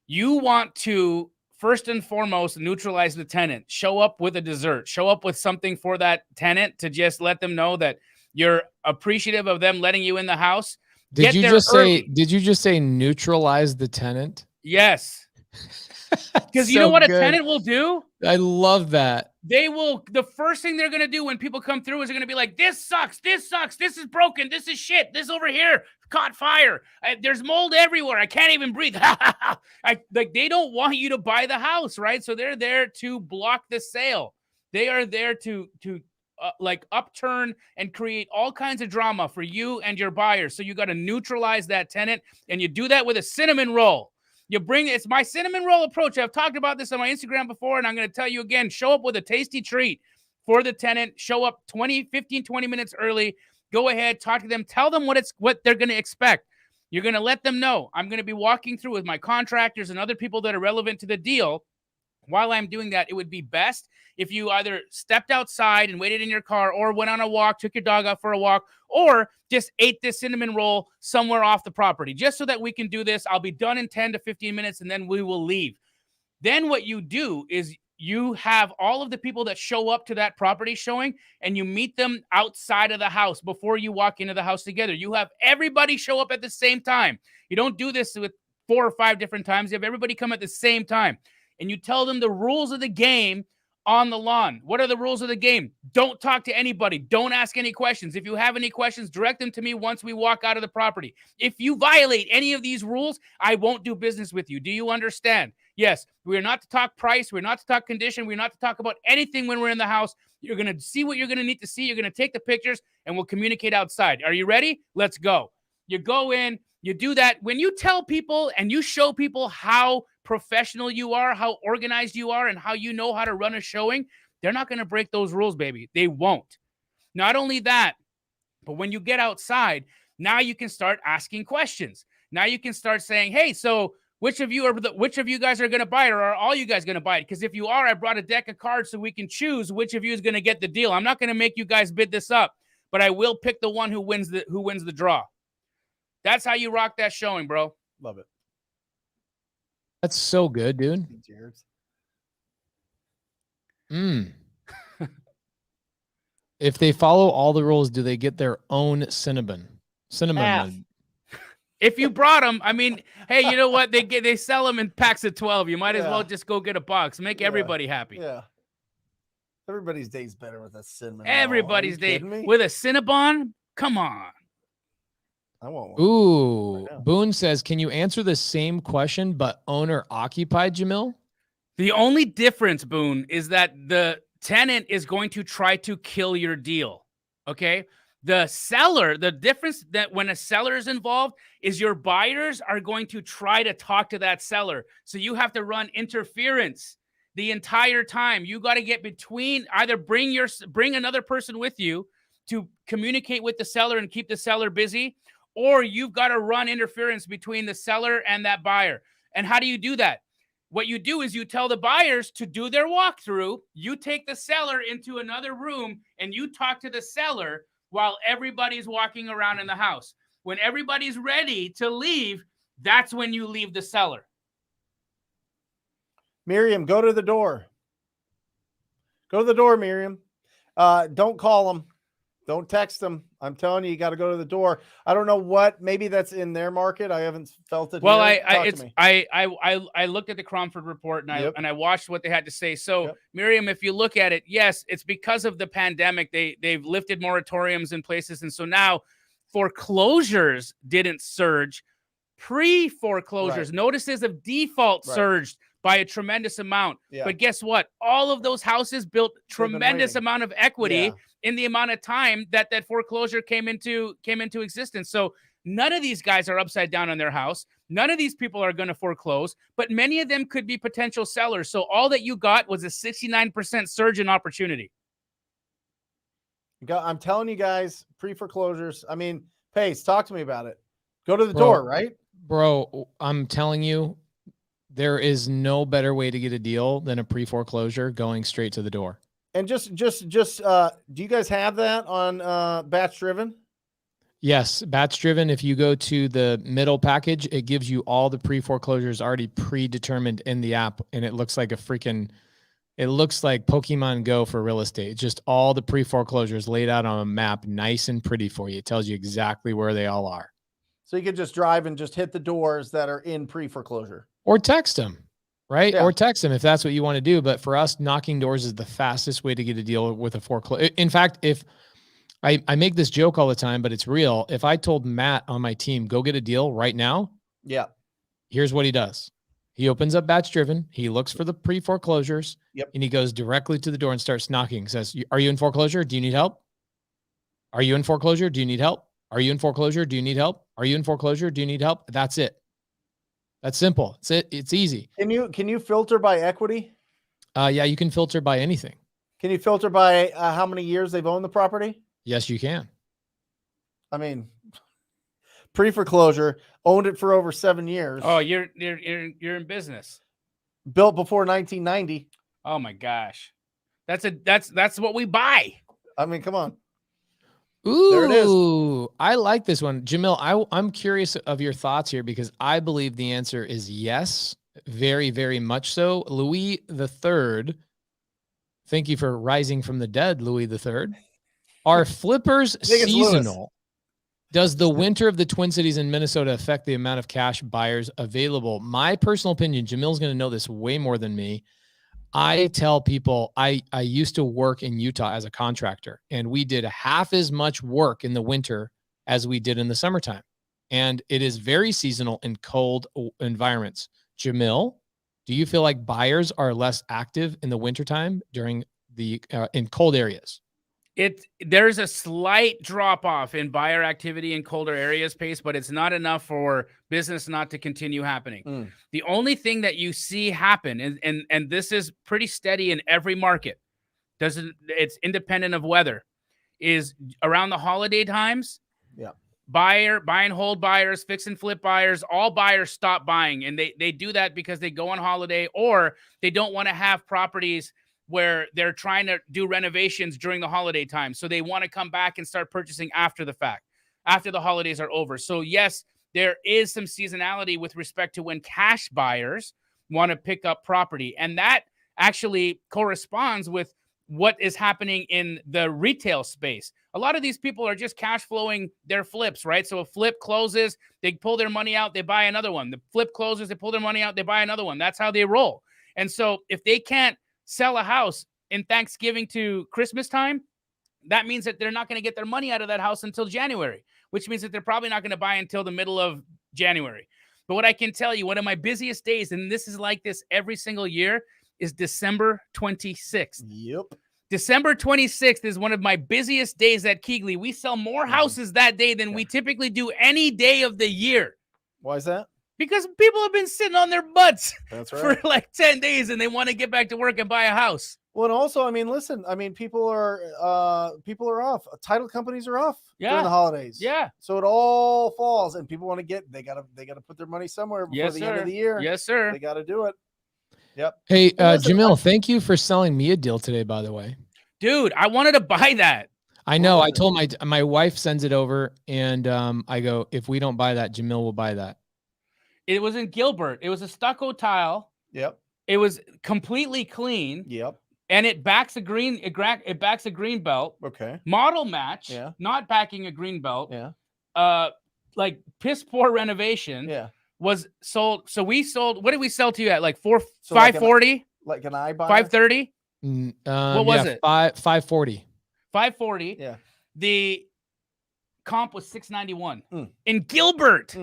You want to, first and foremost, neutralize the tenant. Show up with a dessert. Show up with something for that tenant to just let them know that you're appreciative of them letting you in the house. Did you just say neutralize the tenant? Yes. Because you know what a tenant will do? I love that. They will, the first thing they're going to do when people come through is they're going to be like, this sucks, this is broken, this is shit, this over here caught fire, there's mold everywhere, I can't even breathe. Like, they don't want you to buy the house, right? So they're there to block the sale. They are there to like upturn and create all kinds of drama for you and your buyers. So you got to neutralize that tenant, and you do that with a cinnamon roll. It's my cinnamon roll approach. I've talked about this on my Instagram before, and I'm going to tell you again. Show up with a tasty treat for the tenant. Show up 20 minutes early. Go ahead, talk to them. Tell them what they're going to expect. You're going to let them know. I'm going to be walking through with my contractors and other people that are relevant to the deal. While I'm doing that, it would be best if you either stepped outside and waited in your car, or went on a walk, took your dog out for a walk, or just ate this cinnamon roll somewhere off the property, just so that we can do this. I'll be done in 10 to 15 minutes, and then we will leave. Then what you do is you have all of the people that show up to that property showing, and you meet them outside of the house before you walk into the house together. You have everybody show up at the same time. You don't do this with 4 or 5 different times. You have everybody come at the same time. And you tell them the rules of the game on the lawn. What are the rules of the game? Don't talk to anybody. Don't ask any questions. If you have any questions, direct them to me once we walk out of the property. If you violate any of these rules, I won't do business with you. Do you understand? Yes, we're not to talk price. We're not to talk condition. We're not to talk about anything when we're in the house. You're going to see what you're going to need to see. You're going to take the pictures, and we'll communicate outside. Are you ready? Let's go. You go in. You do that. When you tell people and you show people how professional you are, how organized you are, and how you know how to run a showing, they're not going to break those rules, baby. They won't. Not only that, but when you get outside, now you can start asking questions. Now you can start saying, hey, so Which of you guys are going to buy it, or are all you guys going to buy it? Because if you are, I brought a deck of cards so we can choose which of you is going to get the deal. I'm not going to make you guys bid this up, but I will pick the one who wins the draw. That's how you rock that showing, bro. Love it. That's so good, dude. If they follow all the rules, do they get their own cinnamon? If you brought them, I mean, hey, you know what? They sell them in packs of 12. You might as well just go get a box. Make everybody happy. Yeah. Everybody's day's better with a cinnamon. Everybody's day with a Cinnabon. Come on. I want one. Ooh. Right, Boone says, can you answer the same question but owner occupied, Jamil? The only difference, Boone, is that the tenant is going to try to kill your deal. Okay? The seller, the difference that when a seller is involved is your buyers are going to try to talk to that seller. So you have to run interference the entire time. You got to get between, either bring another person with you to communicate with the seller and keep the seller busy, or you've got to run interference between the seller and that buyer. And how do you do that? What you do is you tell the buyers to do their walkthrough. You take the seller into another room and you talk to the seller while everybody's walking around in the house. When everybody's ready to leave, that's when you leave the seller. Miriam, go to the door. Go to the door, Miriam. Don't call them. Don't text them. I'm telling you, you got to go to the door. I don't know what. Maybe that's in their market. I haven't felt it. Well, I looked at the Cromford report and I watched what they had to say. So, Miriam, if you look at it, yes, it's because of the pandemic. They've lifted moratoriums in places, and so now foreclosures didn't surge. Pre-foreclosures notices of default surged by a tremendous amount. But guess what? All of those houses built tremendous amount of equity in the amount of time that foreclosure came into existence. So none of these guys are upside down on their house. None of these people are going to foreclose, but many of them could be potential sellers. So all that you got was a 69% surge in opportunity. I'm telling you guys, pre-foreclosures. I mean, Pace, talk to me about it. Go to the door, right? Bro, I'm telling you, there is no better way to get a deal than a pre-foreclosure going straight to the door. And just do you guys have that on Batch Driven? Yes, Batch Driven. If you go to the middle package, it gives you all the pre-foreclosures already predetermined in the app, and it looks like it looks like Pokemon Go for real estate. It's just all the pre-foreclosures laid out on a map, nice and pretty for you. It tells you exactly where they all are. So you could just drive and just hit the doors that are in pre-foreclosure. Or text them, right? Yeah. Or text them if that's what you want to do. But for us, knocking doors is the fastest way to get a deal with a foreclosure. In fact, if I make this joke all the time, but it's real. If I told Matt on my team, go get a deal right now. Yeah. Here's what he does. He opens up Batch Driven. He looks for the pre-foreclosures. Yep. And he goes directly to the door and starts knocking. Says, are you in foreclosure? Do you need help? Are you in foreclosure? Do you need help? Are you in foreclosure? Do you need help? Are you in foreclosure? Do you need help? That's it. That's simple. It's easy. Can you filter by equity? Yeah, you can filter by anything. Can you filter by how many years they've owned the property? Yes, you can. I mean, pre-foreclosure, owned it for over 7 years. Oh, you're in business. Built before 1990. Oh my gosh. That's what we buy. I mean, come on. Ooh, there it is. I like this one. Jamil, I'm curious of your thoughts here because I believe the answer is yes. Very, very much so. Louis III, thank you for rising from the dead, Louis III. Are flippers seasonal? Does the winter of the Twin Cities in Minnesota affect the amount of cash buyers available? My personal opinion, Jamil's going to know this way more than me. I tell people I used to work in Utah as a contractor, and we did half as much work in the winter as we did in the summertime. And it is very seasonal in cold environments. Jamil, do you feel like buyers are less active in the wintertime during the in cold areas? There's a slight drop off in buyer activity in colder areas, Pace, but it's not enough for business not to continue happening. The only thing that you see happen, and this is pretty steady in every market, it's independent of weather, is around the holiday times. Yeah. buy and hold buyers, fix and flip buyers, all buyers stop buying. And they do that because they go on holiday, or they don't want to have properties where they're trying to do renovations during the holiday time. So they want to come back and start purchasing after the fact, after the holidays are over. So yes, there is some seasonality with respect to when cash buyers want to pick up property. And that actually corresponds with what is happening in the retail space. A lot of these people are just cash flowing their flips, right? So a flip closes, they pull their money out, they buy another one. The flip closes, they pull their money out, they buy another one. That's how they roll. And so if they can't sell a house in Thanksgiving to Christmas time, that means that they're not going to get their money out of that house until January, which means that they're probably not going to buy until the middle of January. But what I can tell you, one of my busiest days, and this is like this every single year, is December 26th. Yep. December 26th is one of my busiest days at Keegley. We sell more houses that day than we typically do any day of the year. Why is that? Because people have been sitting on their butts That's for like 10 days and they want to get back to work and buy a house. Well, and also, I mean, listen, I mean, people are off. Title companies are off during the holidays. Yeah. So it all falls, and people want to get. They gotta put their money somewhere before the end of the year. Yes, sir. They got to do it. Yep. Hey, Jamil, thank you for selling me a deal today, by the way. Dude, I wanted to buy that. I know. I told my wife sends it over, and I go, if we don't buy that, Jamil will buy that. It was in Gilbert. It was a stucco tile. Yep. It was completely clean. Yep. And it backs a green. It backs a green belt. Okay. Model match. Yeah. Not backing a green belt. Yeah. Like piss poor renovation. Yeah. Was sold. So we sold. What did we sell to you at? Like 540. Like an iBuyer. 530. What was it? 540. 540. Yeah. The comp was 691 in Gilbert.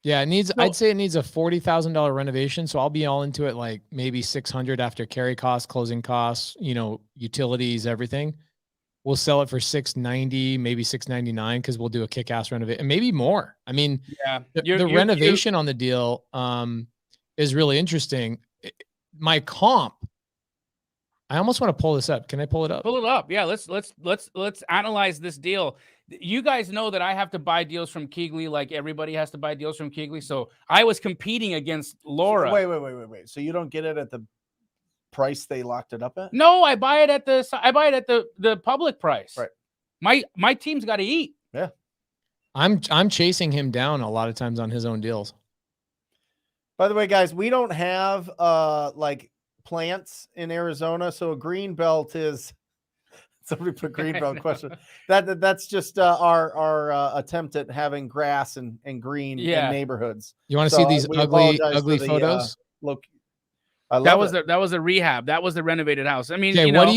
Yeah, it needs. I'd say it needs a $40,000 renovation. So I'll be all into it, like maybe 600 after carry costs, closing costs, utilities, everything. We'll sell it for 690, maybe 699, because we'll do a kick-ass renovation, and maybe more. I mean, the renovation on the deal is really interesting. My comp. I almost want to pull this up. Can I pull it up? Pull it up. Yeah, let's analyze this deal. You guys know that I have to buy deals from Keegley, like everybody has to buy deals from Keegley. So I was competing against Laura. Wait. So you don't get it at the price they locked it up at? No, I buy it at the public price. Right. My team's got to eat. Yeah. I'm chasing him down a lot of times on his own deals. By the way, guys, we don't have like plants in Arizona, so a green belt is. Somebody put green belt question. That's just our attempt at having grass and green in neighborhoods. You want to see these ugly photos? Look, that was the rehab. That was the renovated house. I mean,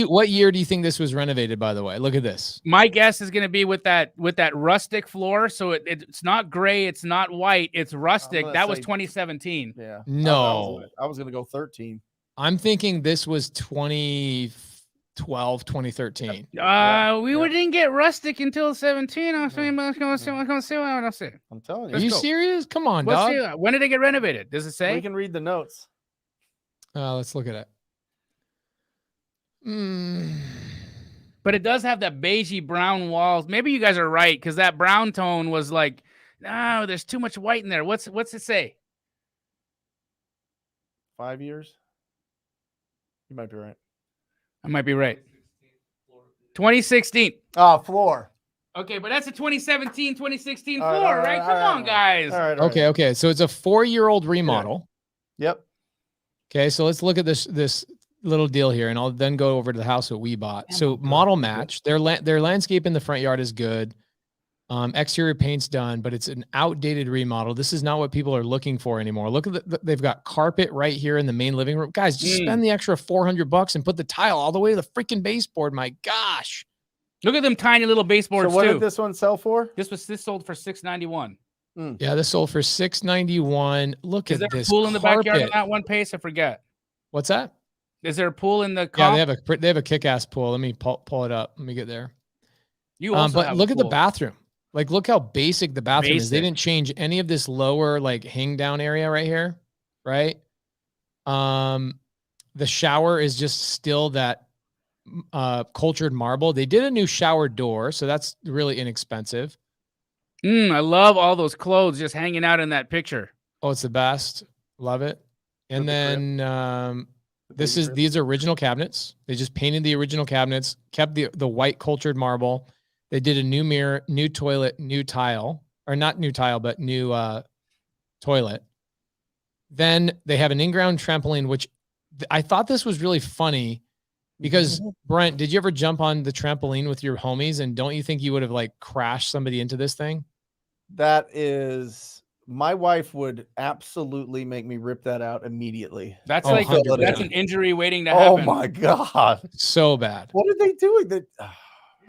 what year do you think this was renovated? By the way, look at this. My guess is going to be with that rustic floor. So it's not gray, it's not white, it's rustic. That was 2017. Yeah. No, I was going to go 13. I'm thinking this was 2012, 2013. We didn't get rustic until 17. I'm telling you. Are you serious? Come on, dog. See, when did it get renovated? Does it say? We can read the notes. Let's look at it. But it does have that beigey brown walls. Maybe you guys are right, because that brown tone was like, no, there's too much white in there. What's it say? 5 years. You might be right. I might be right. 2016. Floor. Okay, but that's a 2017, 2016 floor, right? Come on, guys. All right. Okay. So it's a 4-year-old remodel. Yeah. Yep. Okay, so let's look at this little deal here, and I'll then go over to the house that we bought. So model match. Their landscape in the front yard is good. Exterior paint's done, but it's an outdated remodel. This is not what people are looking for anymore. Look at they've got carpet right here in the main living room. Guys, just spend the extra $400 and put the tile all the way to the freaking baseboard. My gosh. Look at them tiny little baseboards. So what did this one sell for? This sold for $691. Yeah, this sold for $691. Look at this. Is there a pool in the backyard on that one Pace? I forget. What's that? Is there a pool in the comp? Yeah, they have a kick-ass pool. Let me pull it up. Let me get there. You also but look at the bathroom. Like, look how basic the bathroom is. They didn't change any of this lower, like, hang down area right here, right? The shower is just still that cultured marble. They did a new shower door, so that's really inexpensive. I love all those clothes just hanging out in that picture. Oh, it's the best. Love it. And With the crib. then The baby crib. these are original cabinets. They just painted the original cabinets, kept the white cultured marble. They did a new mirror, new toilet, new tile, or not new tile, but new toilet. Then they have an in-ground trampoline, which I thought this was really funny because Brent, did you ever jump on the trampoline with your homies? And don't you think you would have like crashed somebody into this thing? That is, my wife would absolutely make me rip that out immediately. That's Oh, like 100%. that's an injury waiting to Oh happen. my God. So bad. What are they doing? That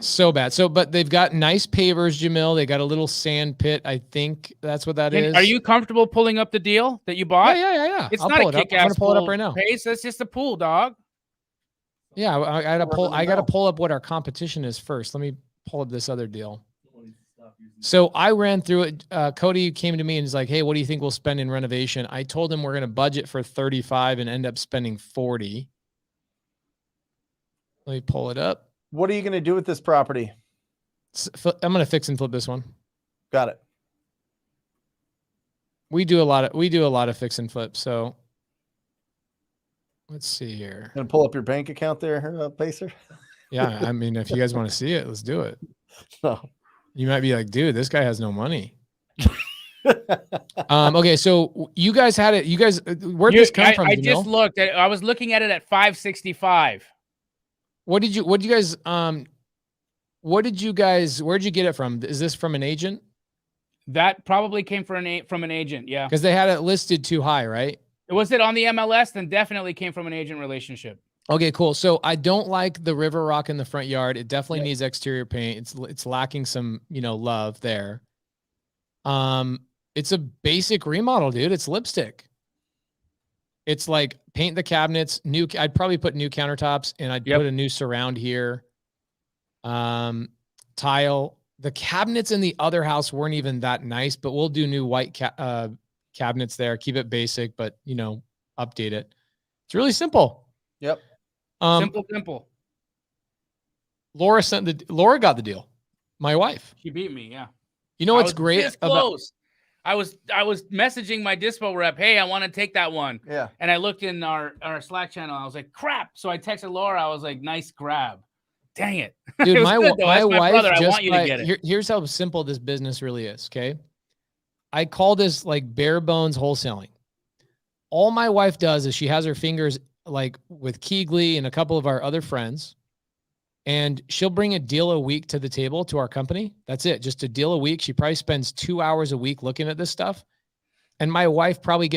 So bad. So, but they've got nice pavers, Jamil. They got a little sand pit. I think that's what that is. Are you comfortable pulling up the deal that you bought? Yeah. It's I'll not pull a it up. I'm kick-ass gonna pull it up pool right now. pace. That's just a pool, dog. Yeah, I gotta pull. I know. gotta pull up what our competition is first. Let me pull up this other deal. So I ran through it. Cody came to me and he's like, "Hey, what do you think we'll spend in renovation?" I told him we're gonna budget for 35 and end up spending 40. Let me pull it up. what are you going to do with this property? I'm gonna fix and flip this one. Got it. We do a lot of fix and flip. So let's see here. Going to pull up your bank account there, Pacer? Yeah, I mean, if you guys want to see it, let's do it. No. You might be like, dude, this guy has no money. Okay, so you guys had it. You guys, where'd this come from? I Jamil? just looked. I was looking at it at 565. Where'd you get it from? Is this from an agent? That probably came from an agent. Yeah. Because they had it listed too high, right? Was it on the MLS? Then definitely came from an agent relationship. Okay, cool. So I don't like the river rock in the front yard. It definitely needs exterior paint. It's lacking some, love there. It's a basic remodel, dude. It's lipstick. It's like paint the cabinets, I'd probably put new countertops and I'd put a new surround here. Tile. The cabinets in the other house weren't even that nice, but we'll do new white cabinets there. Keep it basic, but update it. It's really simple. Yep. Simple. Laura got the deal. My wife. She beat me. Yeah. You know what's great this close. I was messaging my dispo rep. Hey, I want to take that one. Yeah. And I looked in our Slack channel. I was like, crap. So I texted Laura. I was like, nice grab. Dang it. Dude, It was my good, though. That's my wife brother. I just want you to get it. Here's how simple this business really is. Okay. I call this like bare bones wholesaling. All my wife does is she has her fingers like with Keegley and a couple of our other friends, and she'll bring a deal a week to the table to our company. That's it. Just a deal a week. She probably spends 2 hours a week looking at this stuff. And my wife probably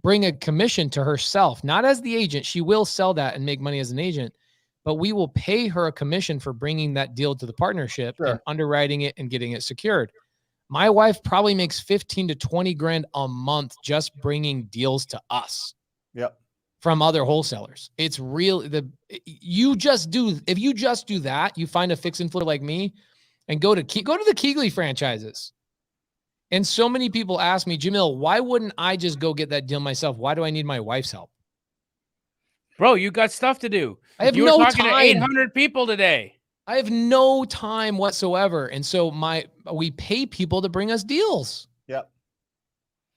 bring a commission to herself, not as the agent. She will sell that and make money as an agent, but we will pay her a commission for bringing that deal to the partnership and underwriting it and getting it secured. My wife probably makes 15 to 20 grand a month just bringing deals to us. Yep. From other wholesalers. It's real. If you just do that, you find a fix and flip like me and go to the Keegley franchises. And so many people ask me, Jamil, why wouldn't I just go get that deal myself? Why do I need my wife's help? Bro, you got stuff to do. I have you were no talking time. to 800 people today. I have no time whatsoever. And so we pay people to bring us deals. Yep.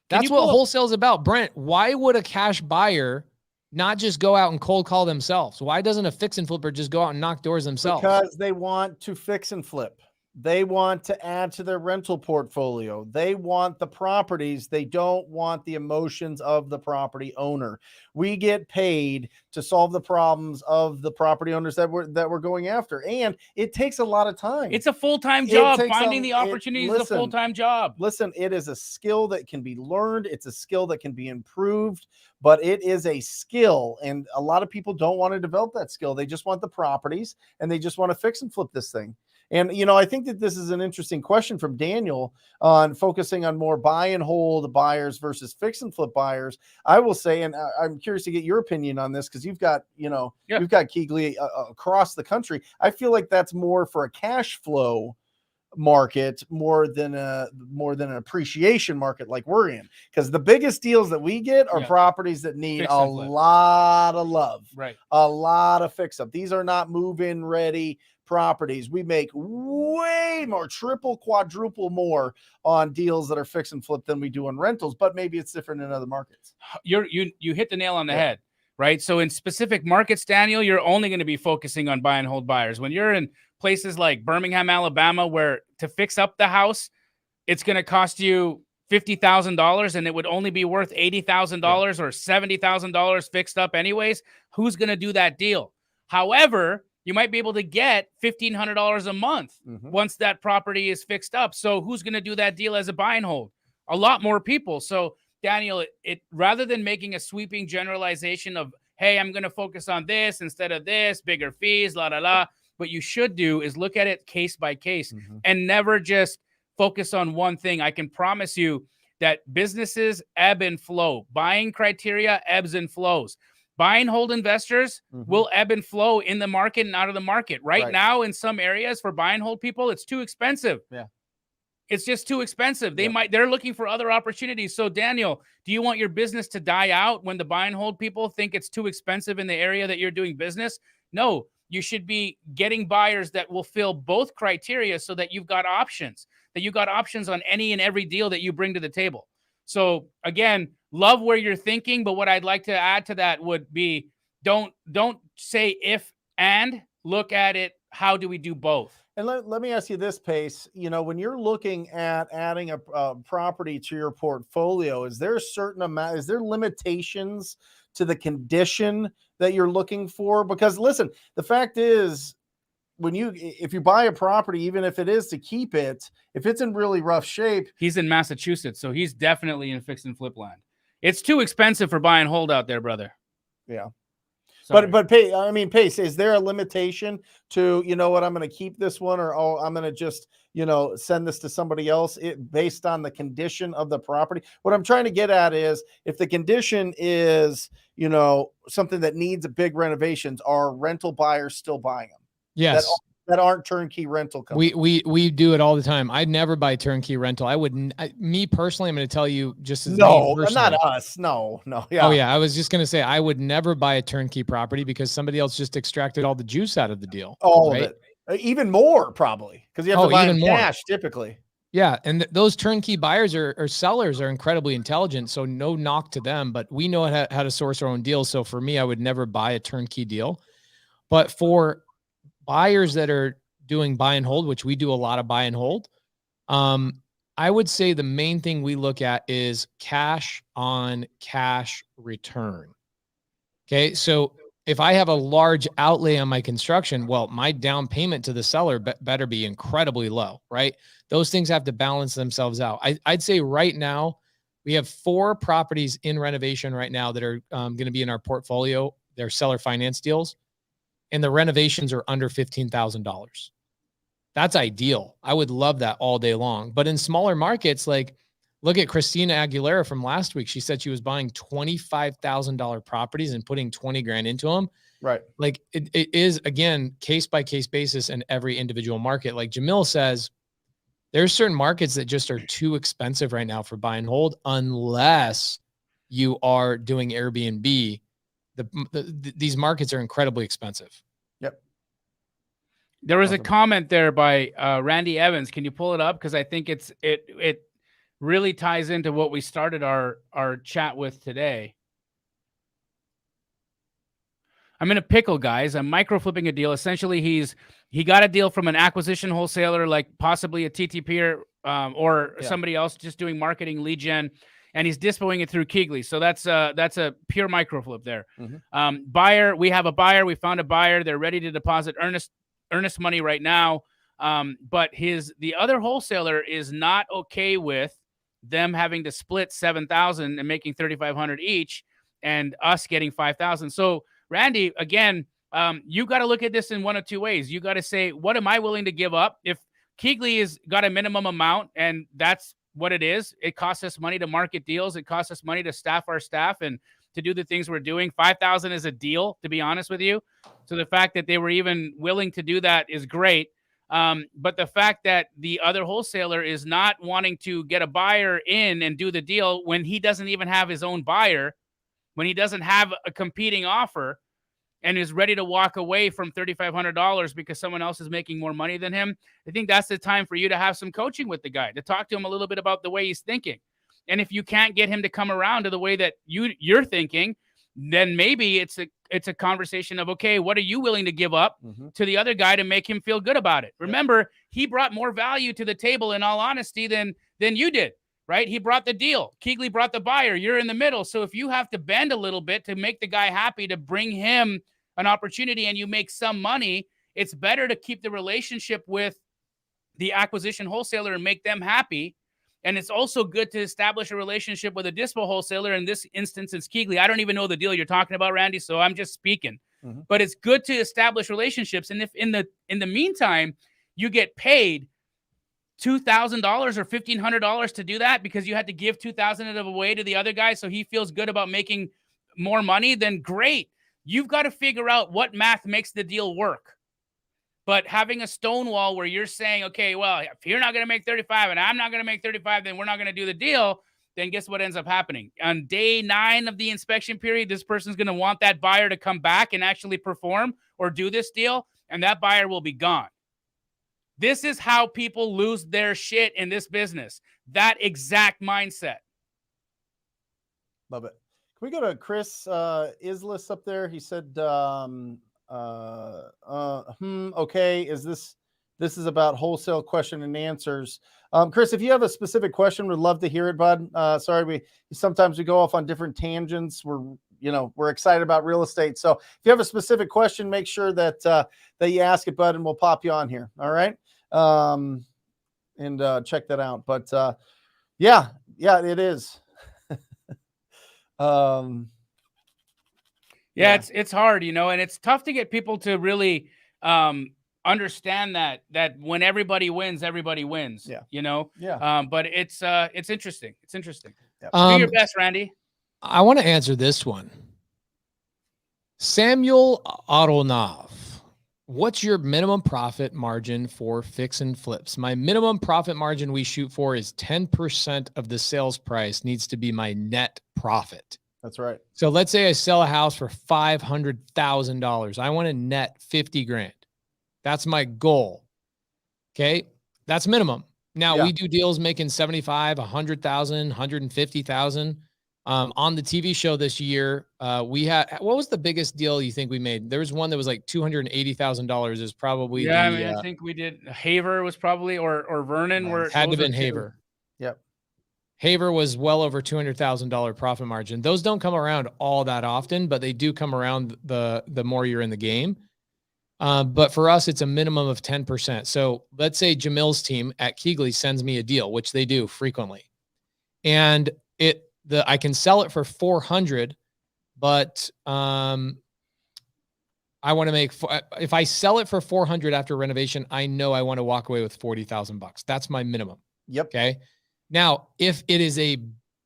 That's what wholesale is about. Brent, why would a cash buyer not just go out and cold call themselves? Why doesn't a fix and flipper just go out and knock doors themselves? Because they want to fix and flip. They want to add to their rental portfolio. They want the properties. They don't want the emotions of the property owner. We get paid to solve the problems of the property owners that we're going after. And it takes a lot of time. It's a full-time job. takes Finding the opportunities is a full-time job. Listen, it is a skill that can be learned. It's a skill that can be improved, but it is a skill. And a lot of people don't want to develop that skill. They just want the properties and they just want to fix and flip this thing. And, I think that this is an interesting question from Daniel on focusing on more buy and hold buyers versus fix and flip buyers. I will say, and I'm curious to get your opinion on this because you've got, you've got Keegley across the country. I feel like that's more for a cash flow market more than an appreciation market like we're in, because the biggest deals that we get are properties that need a lot of love, right? A lot of fix up. These are not move-in ready properties. We make way more, triple, quadruple more on deals that are fix and flip than we do on rentals, but maybe it's different in other markets. You hit the nail on the head, right? So in specific markets, Daniel, you're only going to be focusing on buy and hold buyers. When you're in places like Birmingham, Alabama, where to fix up the house, it's going to cost you $50,000 and it would only be worth $80,000 or $70,000 fixed up anyways. Who's going to do that deal? However, you might be able to get $1,500 a month once that property is fixed up. So who's going to do that deal as a buy and hold? A lot more people. So Daniel, it rather than making a sweeping generalization of, hey, I'm going to focus on this instead of this, bigger fees, la, la, la. What you should do is look at it case by case and never just focus on one thing. I can promise you that businesses ebb and flow. Buying criteria ebbs and flows. Buy and hold investors will ebb and flow in the market and out of the market. Right now, in some areas for buy and hold people, it's too expensive. Yeah. It's just too expensive. They're looking for other opportunities. So Daniel, do you want your business to die out when the buy and hold people think it's too expensive in the area that you're doing business? No, you should be getting buyers that will fill both criteria so that you've got options, on any and every deal that you bring to the table. So again, love where you're thinking, but what I'd like to add to that would be don't say if and, look at it. How do we do both? And let me ask you this, Pace. When you're looking at adding a property to your portfolio, is there a certain amount, is there limitations to the condition that you're looking for? Because listen, the fact is, if you buy a property, even if it is to keep it, if it's in really rough shape. He's in Massachusetts, so he's definitely in fix and flip land. It's too expensive for buy and hold out there, brother. Yeah. Sorry. But Pace, is there a limitation to, I'm going to keep this one, or I'm going to just, send this to somebody else based on the condition of the property? What I'm trying to get at is, if the condition is, something that needs a big renovations, are rental buyers still buying them? Yes. That aren't turnkey rental companies. We do it all the time. I'd never buy turnkey rental. Me personally, I'm going to tell you just as no, me not us. No. Yeah. Oh yeah. I was just going to say, I would never buy a turnkey property because somebody else just extracted all the juice out of the deal. All of it. Even more probably, because you have to buy in cash typically. Yeah. And those turnkey buyers or sellers are incredibly intelligent. So no knock to them, but we know how to source our own deals. So for me, I would never buy a turnkey deal. But for buyers that are doing buy and hold, which we do a lot of buy and hold, I would say the main thing we look at is cash on cash return. Okay. So if I have a large outlay on my construction, well, my down payment to the seller better be incredibly low, right? Those things have to balance themselves out. I'd say right now we have 4 properties in renovation right now that are going to be in our portfolio. They're seller finance deals, and the renovations are under $15,000. That's ideal. I would love that all day long. But in smaller markets, like look at Christina Aguilera from last week. She said she was buying $25,000 properties and putting 20 grand into them. Right. Like it is, again, case by case basis in every individual market. Like Jamil says, there's certain markets that just are too expensive right now for buy and hold, unless you are doing Airbnb. These markets are incredibly expensive. Yep. There was a comment there by Randy Evans. Can you pull it up? Because I think it really ties into what we started our chat with today. I'm in a pickle, guys. I'm micro flipping a deal. Essentially, he got a deal from an acquisition wholesaler, like possibly a TTP or somebody else just doing marketing lead gen, and he's dispoing it through Keegley. So that's a pure micro flip there. Buyer, we have a buyer. We found a buyer. They're ready to deposit earnest money right now. But the other wholesaler is not okay with them having to split $7,000 and making $3,500 each, and us getting $5,000. So Randy, again, you got to look at this in one of two ways. You got to say, what am I willing to give up? If Keegley has got a minimum amount, and that's what it is, it costs us money to market deals. It costs us money to staff our staff and to do the things we're doing. $5,000 is a deal, to be honest with you. So the fact that they were even willing to do that is great. But the fact that the other wholesaler is not wanting to get a buyer in and do the deal when he doesn't even have his own buyer, when he doesn't have a competing offer, and is ready to walk away from $3,500 because someone else is making more money than him, I think that's the time for you to have some coaching with the guy, to talk to him a little bit about the way he's thinking. And if you can't get him to come around to the way that you're thinking, then maybe it's a conversation of, okay, what are you willing to give up to the other guy to make him feel good about it? Remember, he brought more value to the table, in all honesty, than you did, right? He brought the deal. Keegley brought the buyer. You're in the middle. So if you have to bend a little bit to make the guy happy, to bring him an opportunity, and you make some money, it's better to keep the relationship with the acquisition wholesaler and make them happy. And it's also good to establish a relationship with a dispo wholesaler. In this instance, it's Keegley. I don't even know the deal you're talking about, Randy, so I'm just speaking. But it's good to establish relationships. And if in the meantime, you get paid $2,000 or $1,500 to do that because you had to give $2,000 of it away to the other guy so he feels good about making more money, then great. You've got to figure out what math makes the deal work. But having a stonewall where you're saying, okay, well, if you're not going to make 35 and I'm not going to make 35, then we're not going to do the deal. Then guess what ends up happening? On day 9 of the inspection period, this person's going to want that buyer to come back and actually perform or do this deal, and that buyer will be gone. This is how people lose their shit in this business. That exact mindset. Love it. Can we go to Chris Islis up there? He said, okay, this is about wholesale question and answers. Chris, if you have a specific question, we'd love to hear it, bud. Sorry, sometimes we go off on different tangents. We're excited about real estate. So if you have a specific question, make sure that you ask it, bud, and we'll pop you on here. All right. And check that out. But yeah, it is. It's hard, and it's tough to get people to really understand that when everybody wins, everybody wins. But it's interesting. It's interesting. Do your best, Randy. I want to answer this one. Samuel Aronov, what's your minimum profit margin for fix and flips? My minimum profit margin we shoot for is 10% of the sales price needs to be my net profit. That's right. So let's say I sell a house for $500,000. I want to net 50 grand. That's my goal. Okay. That's minimum. Now we do deals making 75, 100,000, 150,000. On the TV show this year, we had, what was the biggest deal you think we made? There was one that was like $280,000 is probably I think we did. Haver was probably, or Vernon had to have been Haver. Yep. Haver was well over $200,000 profit margin. Those don't come around all that often, but they do come around the more you're in the game. But for us, it's a minimum of 10%. So let's say Jamil's team at Keegley sends me a deal, which they do frequently. And I can sell it for 400, but I want to make, if I sell it for 400 after renovation, I know I want to walk away with $40,000. That's my minimum. Yep. Okay. Now, if it is a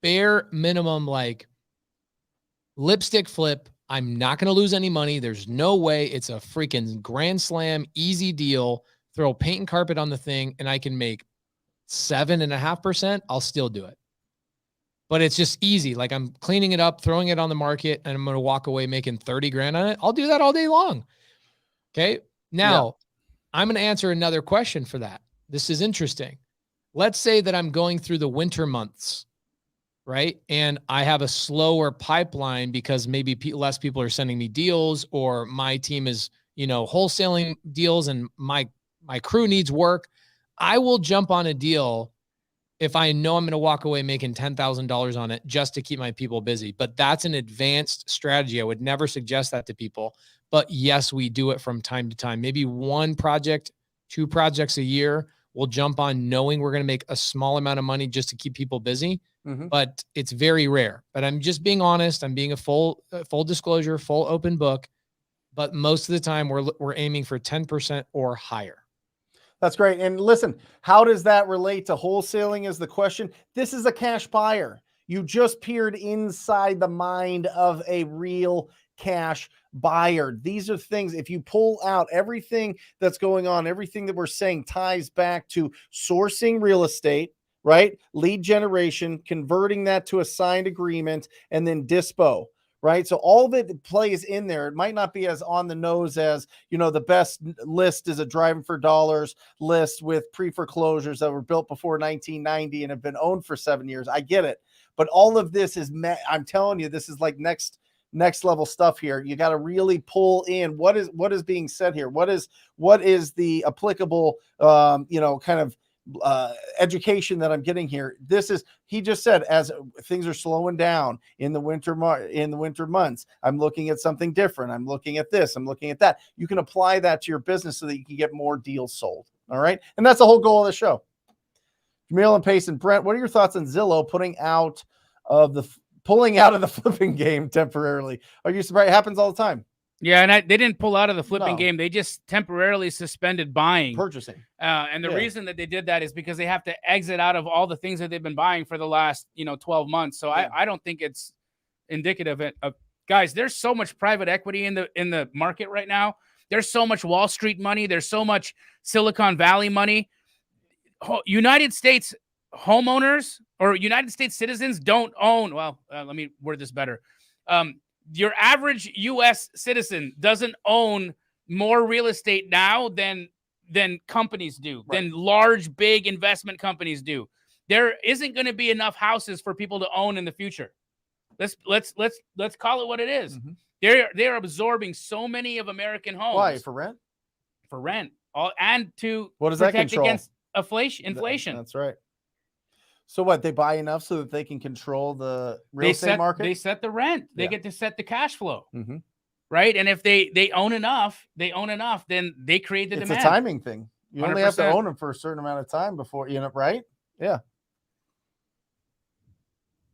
bare minimum, like lipstick flip, I'm not going to lose any money. There's no way. It's a freaking grand slam, easy deal. Throw paint and carpet on the thing, and I can make 7.5%. I'll still do it. But it's just easy. Like I'm cleaning it up, throwing it on the market, and I'm going to walk away making 30 grand on it. I'll do that all day long. Okay. Now I'm going to answer another question for that. This is interesting. Let's say that I'm going through the winter months, right? And I have a slower pipeline because maybe less people are sending me deals, or my team is, wholesaling deals and my crew needs work. I will jump on a deal if I know I'm going to walk away making $10,000 on it just to keep my people busy. But that's an advanced strategy. I would never suggest that to people. But yes, we do it from time to time. Maybe 1 project, 2 projects a year. We'll jump on knowing we're going to make a small amount of money just to keep people busy. But it's very rare. But I'm just being honest. I'm being a full disclosure, full open book. But most of the time we're aiming for 10% or higher. That's great. And listen, how does that relate to wholesaling is the question. This is a cash buyer. You just peered inside the mind of a real cash buyer. These are things, if you pull out everything that's going on, everything that we're saying ties back to sourcing real estate, right? Lead generation, converting that to a signed agreement, and then dispo, right? So all of it plays in there. It might not be as on the nose as, the best list is a Driving for Dollars list with pre-foreclosures that were built before 1990 and have been owned for 7 years. I get it. But all of this is, I'm telling you, this is like next level stuff here. You got to really pull in what is being said here. What is the applicable, kind of education that I'm getting here. He just said, as things are slowing down in the winter months, I'm looking at something different. I'm looking at this, I'm looking at that. You can apply that to your business so that you can get more deals sold. All right. And that's the whole goal of the show. Jamil and Pace and Brent, what are your thoughts on Zillow pulling out of the flipping game temporarily? Are you surprised? It happens all the time. Yeah, and they didn't pull out of the flipping game. They just temporarily suspended purchasing. And the reason that they did that is because they have to exit out of all the things that they've been buying for the last 12 months. So I don't think it's indicative of guys. There's so much private equity in the market right now. There's so much Wall Street money. There's so much Silicon Valley money. United States homeowners or United States citizens don't own. Well, let me word this better. Your average U.S. citizen doesn't own more real estate now than companies do, than large, big investment companies do. There isn't going to be enough houses for people to own in the future. Let's call it what it is. Mm-hmm. They're absorbing so many of American homes. Why? For rent? For rent. And to what does protect that control? Against inflation. That's right. So what? They buy enough so that they can control the real estate market? They set the rent. They get to set the cash flow. Mm-hmm. Right? And if they own enough, then they create the demand. It's a timing thing. You 100%. Only have to own them for a certain amount of time before, right? Yeah.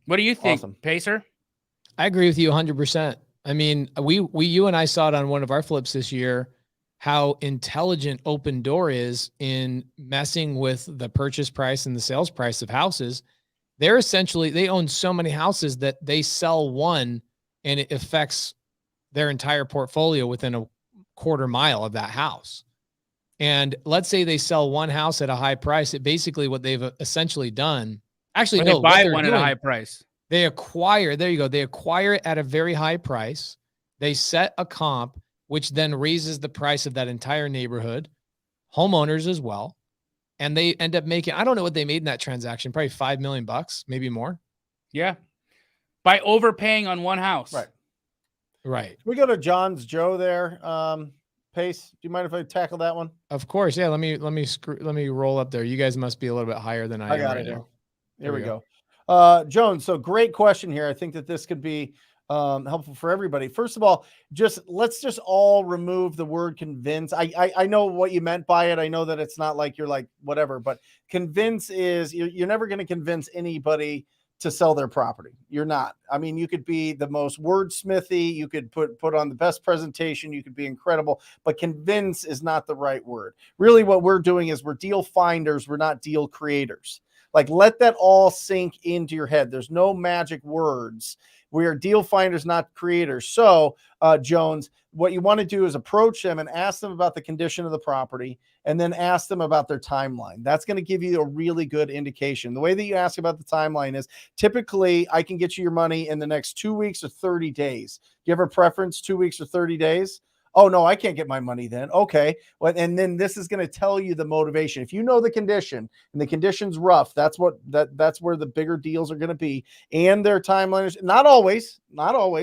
What do you think, Pacer? I agree with you 100%. I mean, you and I saw it on one of our flips this year, how intelligent Open Door is in messing with the purchase price and the sales price of houses. They own so many houses that they sell one and it affects their entire portfolio within a quarter mile of that house. And let's say they sell one house at a high price. It basically what they've essentially done. Actually, no, they buy one at a high price. They acquire, there you go. They acquire it at a very high price. They set a comp, which then raises the price of that entire neighborhood, homeowners as well. And they end up making, I don't know what they made in that transaction, probably $5 million, maybe more. Yeah. By overpaying on one house. Right. We go to John's Joe there. Pace, do you mind if I tackle that one? Of course. Yeah. Let me roll up there. You guys must be a little bit higher than I am got right it now. There we go. Joan, so great question here. I think that this could be helpful for everybody. First of all, let's all remove the word convince. I know what you meant by it. I know that it's not like you're like whatever, but convince is you're never going to convince anybody to sell their property. You're not. I mean, you could be the most wordsmithy, you could put on the best presentation, you could be incredible, but convince is not the right word. Really what we're doing is we're deal finders, we're not deal creators. Like, let that all sink into your head. There's no magic words. We are deal finders, not creators. So, Jones, what you want to do is approach them and ask them about the condition of the property and then ask them about their timeline. That's going to give you a really good indication. The way that you ask about the timeline is typically I can get you your money in the next 2 weeks or 30 days. Do you have a preference, 2 weeks or 30 days? Oh, no, I can't get my money then. Okay. Well, and then this is going to tell you the motivation. If you know the condition and the condition's rough, that's where the bigger deals are going to be. And their timeline is not always,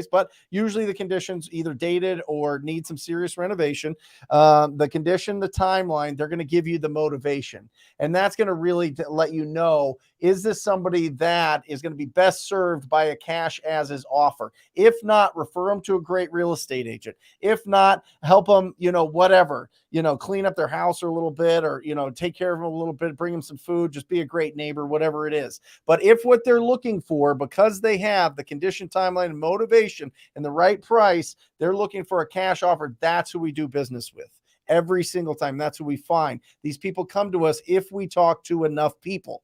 but usually the condition's either dated or need some serious renovation. The condition, the timeline, they're going to give you the motivation. And that's going to really let you know, is this somebody that is going to be best served by a cash as is offer? If not, refer them to a great real estate agent. If not, help them, whatever, clean up their house a little bit or, take care of them a little bit, bring them some food, just be a great neighbor, whatever it is. But if what they're looking for, because they have the condition, timeline, and motivation and the right price, they're looking for a cash offer, that's who we do business with. Every single time. That's who we find. These people come to us if we talk to enough people.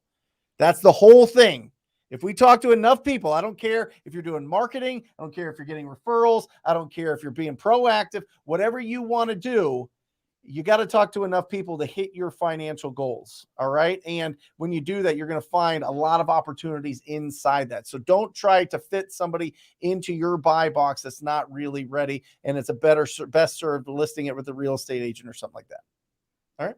That's the whole thing. If we talk to enough people, I don't care if you're doing marketing, I don't care if you're getting referrals, I don't care if you're being proactive, whatever you want to do, You got to talk to enough people to hit your financial goals. All right. And when you do that, you're going to find a lot of opportunities inside that. So don't try to fit somebody into your buy box that's not really ready. And it's best served listing it with a real estate agent or something like that. All right.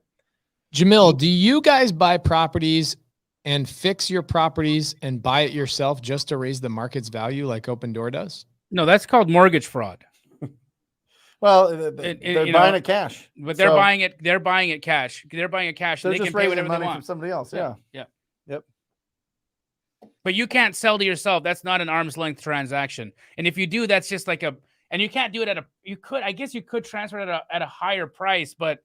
Jamil, do you guys buy properties and fix your properties and buy it yourself just to raise the market's value like Open Door does? No, that's called mortgage fraud. Well, they're buying it cash, but they're buying it. They're buying it cash. They're buying it cash. They're and they just can pay raising whatever they money want from somebody else. Yeah. Yep. But you can't sell to yourself. That's not an arm's length transaction. And if you do, that's just like and you can't do it I guess you could transfer it at a higher price, but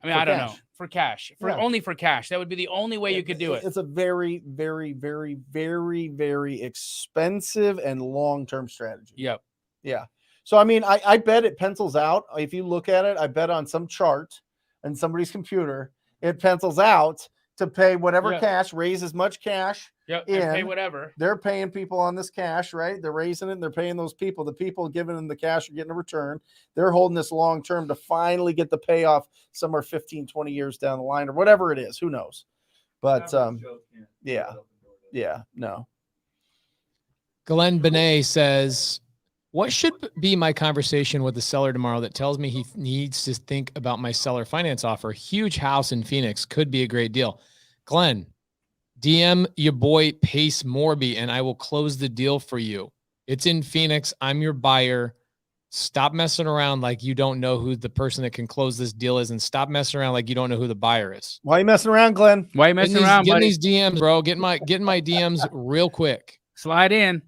I mean, I don't know, for cash, only for cash. That would be the only way you could do it. It's a very, very, very, very, very expensive and long-term strategy. Yep. Yeah. So, I mean, I bet it pencils out. If you look at it, I bet on some chart in somebody's computer, it pencils out to pay whatever cash, raise as much cash. Yep. And pay whatever. They're paying people on this cash, right? They're raising it and they're paying those people. The people giving them the cash are getting a return. They're holding this long term to finally get the payoff somewhere 15, 20 years down the line or whatever it is. Who knows? But no. Glenn Benet says, what should be my conversation with the seller tomorrow that tells me he needs to think about my seller finance offer? Huge house in Phoenix, could be a great deal. Glenn, DM your boy Pace Morby and I will close the deal for you. It's in Phoenix. I'm your buyer. Stop messing around like you don't know who the person that can close this deal is, and stop messing around like you don't know who the buyer is. Why are you messing around, Glenn? Why are you messing around, Getting buddy? these DMs, bro. Getting my DMs real quick. Slide in.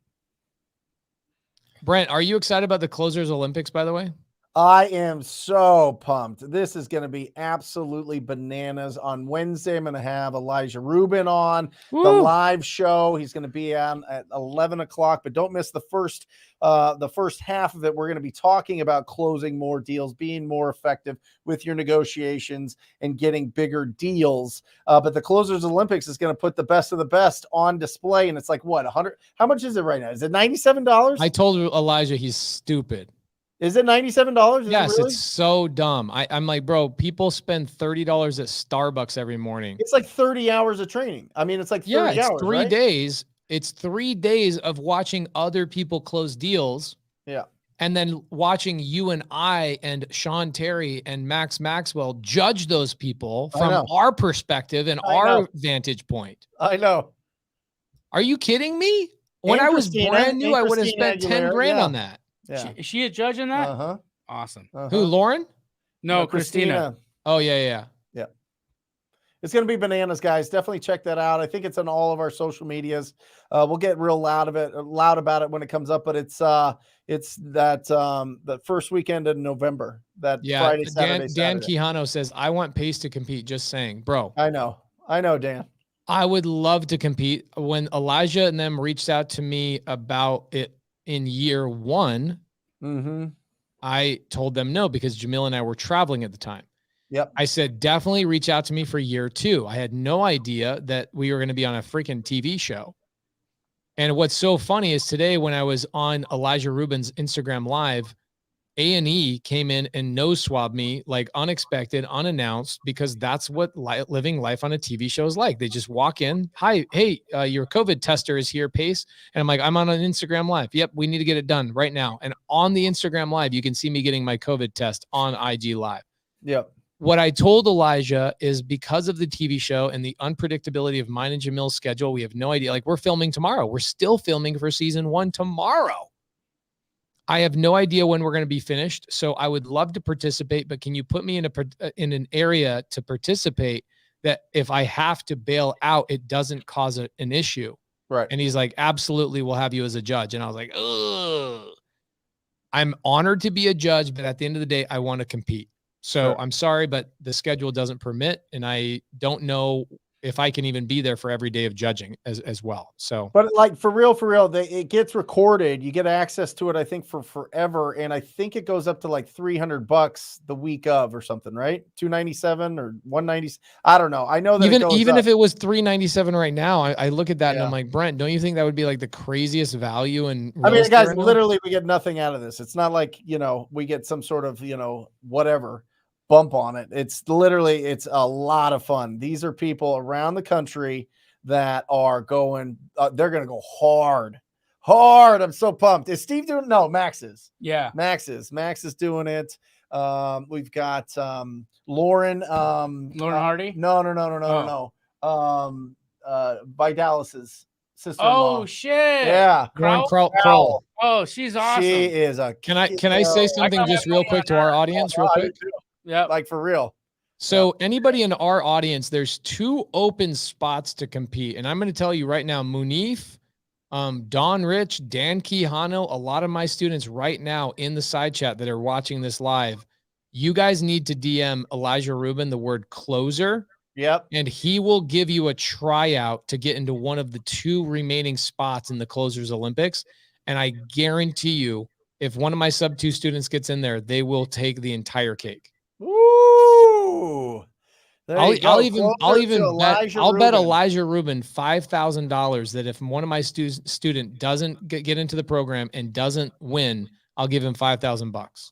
Brent, are you excited about the Closers Olympics, by the way? I am so pumped. This is going to be absolutely bananas. On Wednesday, I'm going to have Elijah Rubin on the live show. He's going to be on at 11 o'clock, but don't miss the first half of it. We're going to be talking about closing more deals, being more effective with your negotiations and getting bigger deals. But the Closers Olympics is going to put the best of the best on display. And it's like, what, 100? How much is it right now? Is it $97? I told Elijah he's stupid. Is it $97? Yes, it's so dumb. I'm like, bro, people spend $30 at Starbucks every morning. It's like 30 hours of training. I mean, it's like 30 hours, 3 right? days. It's 3 days of watching other people close deals. Yeah. And then watching you and I and Sean Terry and Max Maxwell judge those people from our perspective and our vantage point. I know. Are you kidding me? When I was brand new, I would have spent 10 grand on that. Yeah. Is she a judge in that? Uh-huh. Awesome. Who, Lauren? No, Christina. Oh, yeah. It's going to be bananas, guys. Definitely check that out. I think it's on all of our social medias. We'll get real loud about it when it comes up, but it's that the first weekend in November, that Friday, Saturday, Dan Saturday. Quijano says, I want Pace to compete. Just saying, bro. I know, Dan. I would love to compete. When Elijah and them reached out to me about it in year one, I told them no, because Jamil and I were traveling at the time. Yep. I said, definitely reach out to me for year two. I had no idea that we were going to be on a freaking TV show. And what's so funny is today when I was on Elijah Rubin's Instagram Live, A&E came in and nose swabbed me like unexpected, unannounced, because that's what living life on a TV show is like. They just walk in. Hi, hey, your COVID tester is here, Pace. And I'm like, I'm on an Instagram Live. Yep, we need to get it done right now. And on the Instagram Live, you can see me getting my COVID test on IG Live. Yep. What I told Elijah is because of the TV show and the unpredictability of mine and Jamil's schedule, we have no idea. Like, we're filming tomorrow. We're still filming for season 1 tomorrow. I have no idea when we're going to be finished. So I would love to participate, but can you put me in an area to participate that if I have to bail out, it doesn't cause an issue? Right. And he's like, absolutely, we'll have you as a judge. And I was like, ugh. I'm honored to be a judge, but at the end of the day, I want to compete. So Sure. I'm sorry, but the schedule doesn't permit, and I don't know if I can even be there for every day of judging as well. So, but like for real, it gets recorded. You get access to it, I think, for forever. And I think it goes up to like $300 the week of or something, right? $297 or $190. I don't know. I know that even if it was $397 right now, I look at that and I'm like, Brent, don't you think that would be like the craziest value? And I mean, guys, literally we get nothing out of this. It's not like, we get some sort of, whatever. bump on it. It's a lot of fun. These are people around the country that are going, they're going to go hard. I'm so pumped. Is Steve doing? No, Max is. Yeah. Max is doing it. We've got Lauren. Lauren Hardy? No. Vidalis's sister-in-law. Oh shit. Yeah. Lauren Kroll? Kroll. Oh, she's awesome. She is a. Can I say something just real quick to our audience, real quick? Yeah. Like for real. So anybody in our audience, there's 2 open spots to compete. And I'm going to tell you right now, Munif, Don Rich, Dan Quijano, a lot of my students right now in the side chat that are watching this live, you guys need to DM Elijah Rubin the word closer. Yep. And he will give you a tryout to get into one of the 2 remaining spots in the Closers Olympics. And I guarantee you, if one of my sub 2 students gets in there, they will take the entire cake. Woo! I'll bet Elijah Rubin $5,000 that if one of my student doesn't get into the program and doesn't win, I'll give him $5,000.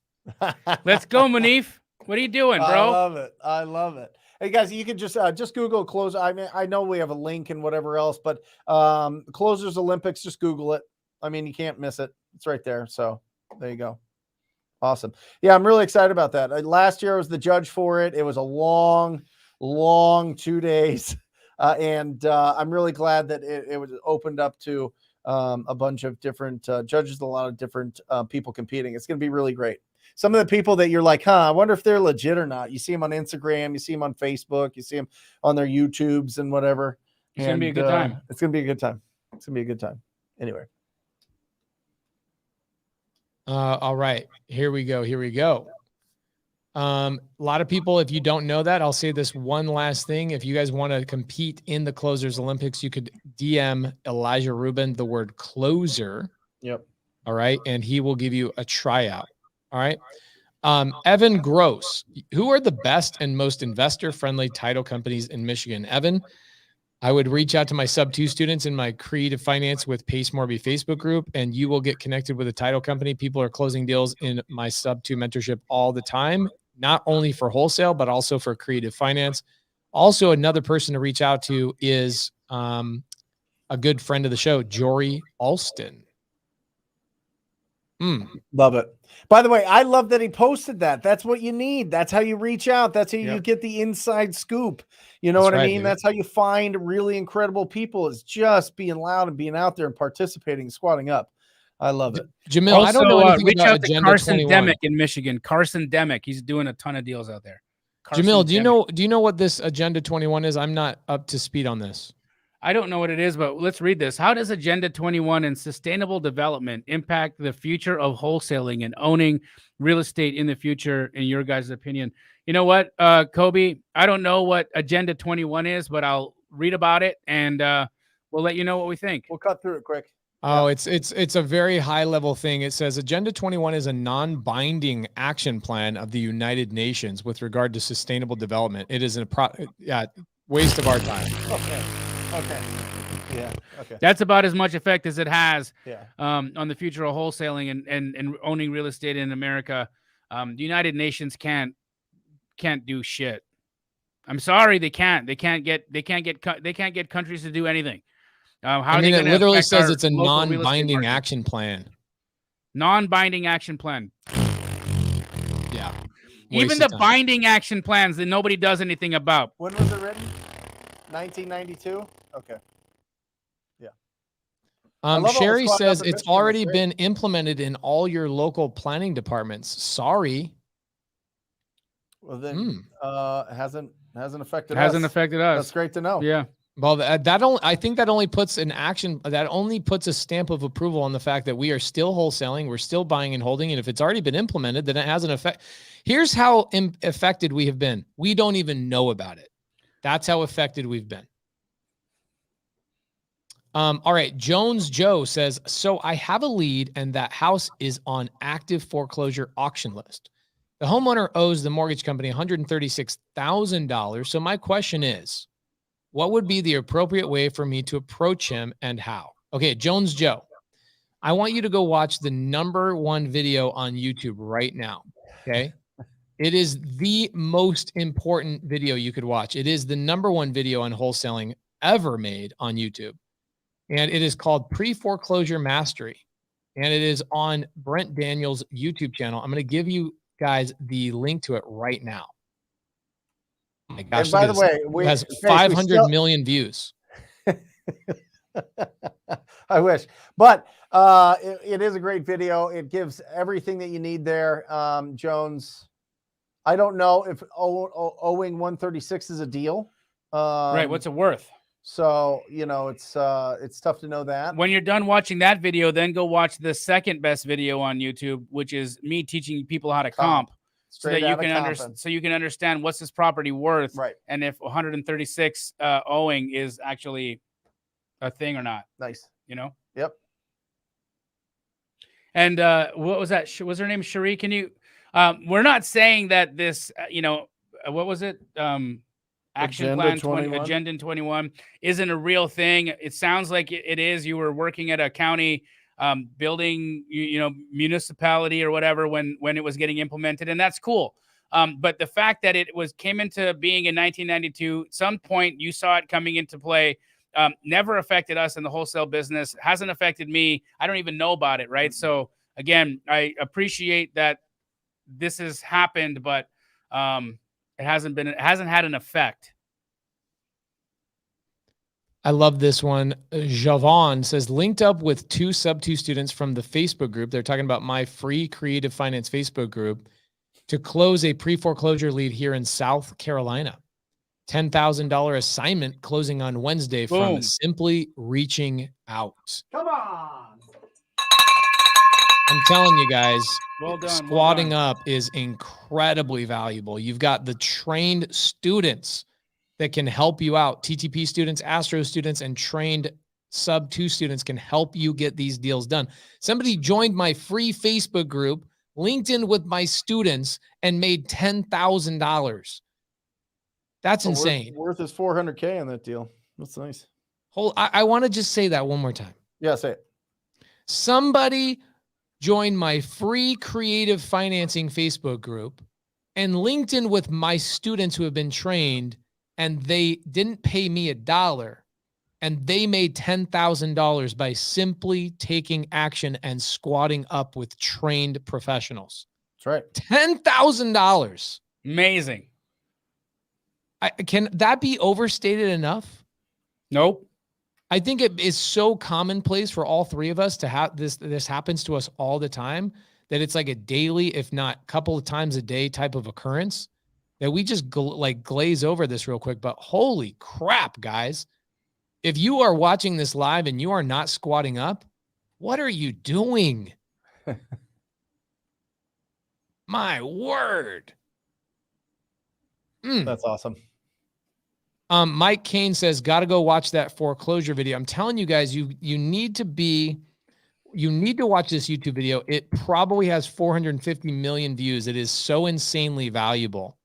Let's go, Munif. What are you doing, bro? I love it. Hey guys, you can just Google closer. I mean, I know we have a link and whatever else, but Closers Olympics, just Google it. I mean, you can't miss it. It's right there. So there you go. Awesome. Yeah, I'm really excited about that. Last year I was the judge for it. It was a long 2 days. And I'm really glad that it was opened up to a bunch of different judges, a lot of different people competing. It's going to be really great. Some of the people that you're like, I wonder if they're legit or not. You see them on Instagram, you see them on Facebook, you see them on their YouTubes and whatever. It's going to be a good time. It's going to be a good time. It's going to be a good time. Anyway. All right, here we go. A lot of people, if you don't know that, I'll say this one last thing. If you guys want to compete in the Closers Olympics, you could DM Elijah Rubin the word closer. Yep. All right. And he will give you a tryout. All right. Evan Gross, who are the best and most investor-friendly title companies in Michigan? Evan, I would reach out to my sub 2 students in my Creative Finance with Pace Morby Facebook group, and you will get connected with a title company. People are closing deals in my sub 2 mentorship all the time, not only for wholesale, but also for creative finance. Also, another person to reach out to is a good friend of the show, Jory Alston. Love it. By the way, I love that he posted that. That's what you need. That's how you reach out. That's how you get the inside scoop. You know what I mean? Dude. That's how you find really incredible people, is just being loud and being out there and participating, squatting up. I love it. Jamil, also, I don't know anything reach about out to Agenda Carson 21. Demick in Michigan. Carson Demick, he's doing a ton of deals out there. Carson Jamil, Demick. do you know what this Agenda 21 is? I'm not up to speed on this. I don't know what it is, but let's read this. How does Agenda 21 and sustainable development impact the future of wholesaling and owning real estate in the future, in your guys' opinion? You know what, Kobe? I don't know what Agenda 21 is, but I'll read about it and we'll let you know what we think. We'll cut through it quick. Oh, it's a very high level thing. It says Agenda 21 is a non-binding action plan of the United Nations with regard to sustainable development. It is waste of our time. Okay. Yeah. Okay. That's about as much effect as it has on the future of wholesaling and owning real estate in America. The United Nations can't do shit. I'm sorry, they can't. They can't get countries to do anything. It literally says it's a non-binding action plan. Non-binding action plan. Yeah. Even the binding action plans that nobody does anything about. When was it written? 1992. Okay. Yeah. Sherry says it's already been implemented in all your local planning departments. Sorry. Well, then hasn't affected us. Hasn't affected us. That's great to know. Yeah. Well, I think that only puts a stamp of approval on the fact that we are still wholesaling, we're still buying and holding, and if it's already been implemented, then it has an effect. Here's how affected we have been. We don't even know about it. That's how affected we've been. All right. Jones Joe says, so I have a lead and that house is on active foreclosure auction list. The homeowner owes the mortgage company $136,000. So my question is, what would be the appropriate way for me to approach him and how? Okay, Jones Joe, I want you to go watch the #1 video on YouTube right now. Okay. It is the most important video you could watch. It is the #1 video on wholesaling ever made on YouTube. And it is called Pre-Foreclosure Mastery. And it is on Brent Daniels' YouTube channel. I'm going to give you guys the link to it right now. Oh my gosh, And by the way, it has 500 million views. I wish, but it is a great video. It gives everything that you need there. Jones, I don't know if owing 136 is a deal. Right. What's it worth? So, you know, it's tough to know that. When you're done watching that video, then go watch the second best video on YouTube, which is me teaching people how to comp. So that you can understand what's this property worth, right? And if 136 owing is actually a thing or not. Nice, you know. Yep. And what was that? Was her name Cherie? Can you? We're not saying that this, what was it? Action Plan 21. Agenda 21 isn't a real thing. It sounds like it is. You were working at a county building, municipality or whatever when it was getting implemented, and that's cool. But the fact that it came into being in 1992, some point you saw it coming into play, never affected us in the wholesale business, hasn't affected me. I don't even know about it, right? So again, I appreciate that this has happened, but it hasn't had an effect. I love this one. Javon says, linked up with 2 sub-2 students from the Facebook group. They're talking about my free creative finance Facebook group to close a pre-foreclosure lead here in South Carolina. $10,000 assignment closing on Wednesday. Boom. From simply reaching out. Come on. I'm telling you guys, well done, squatting up is incredibly valuable. You've got the trained students that can help you out. TTP students, Astro students, and trained sub-2 students can help you get these deals done. Somebody joined my free Facebook group, linked in with my students, and made $10,000. That's insane. Worth is $400K on that deal. That's nice. I want to just say that one more time. Yeah, say it. Somebody joined my free creative financing Facebook group and linked in with my students who have been trained, and they didn't pay me $1, and they made $10,000 by simply taking action and squatting up with trained professionals. That's right. $10,000. Amazing. Can that be overstated enough? Nope. I think it is so commonplace for all 3 of us to have this. This happens to us all the time, that it's like a daily, if not a couple of times a day type of occurrence, that we just glaze over this real quick. But holy crap, guys. If you are watching this live and you are not squatting up, what are you doing? My word. That's awesome. Mike Kane says, got to go watch that foreclosure video. I'm telling you guys, you need to watch this YouTube video. It probably has 450 million views. It is so insanely valuable.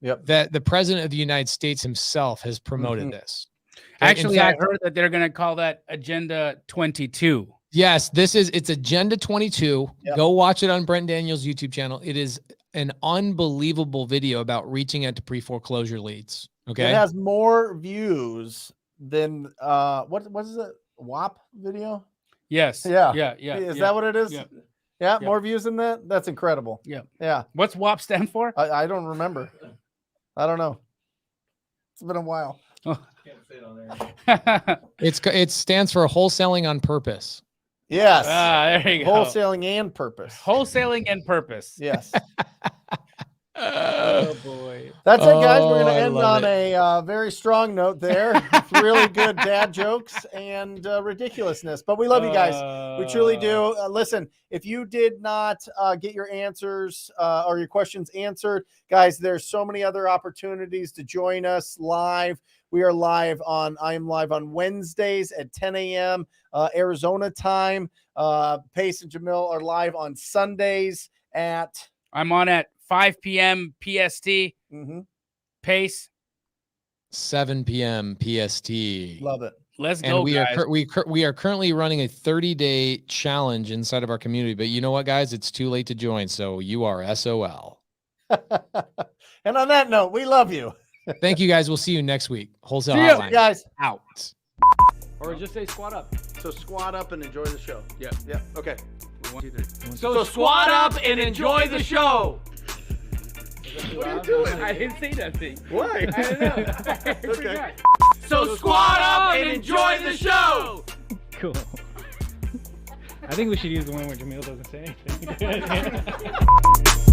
Yep. That the president of the United States himself has promoted this. Actually, I heard that they're going to call that Agenda 22. Yes, it's Agenda 22. Yep. Go watch it on Brent Daniels' YouTube channel. It is an unbelievable video about reaching out to pre-foreclosure leads. Okay. It has more views than what is it? WAP video? Yes. Yeah. Yeah. Is that what it is? Yeah. Yeah. More views than that? That's incredible. Yeah. Yeah. What's WAP stand for? I don't remember. I don't know. It's been a while. Can't say it on there. It stands for wholesaling on purpose. Yes. There you go. Wholesaling and purpose. Wholesaling and purpose. Yes. Oh boy. That's it, guys. We're going to I end love on a very strong note there. Really good dad jokes and ridiculousness. But we love you guys. We truly do. Listen, if you did not get your answers or your questions answered, guys, there's so many other opportunities to join us live. I am live on Wednesdays at 10 a.m. Arizona time. Pace and Jamil are live on Sundays I'm on at 5 p.m. PST. Pace. 7 p.m. PST. Love it. Let's And go, we guys. are currently running a 30-day challenge inside of our community. But you know what, guys? It's too late to join, so you are SOL. And on that note, we love you. Thank you guys. We'll see you next week. Wholesale See ya, Hotline. Guys. Out. Or just say squat up. So squat up and enjoy the show. Yeah. Yeah. Okay. 1, 2, 3. So squat up and enjoy the show. What are you doing? I didn't say nothing. Why? I don't know. Okay. So squat up and enjoy the show. Cool. I think we should use the one where Jamil doesn't say anything.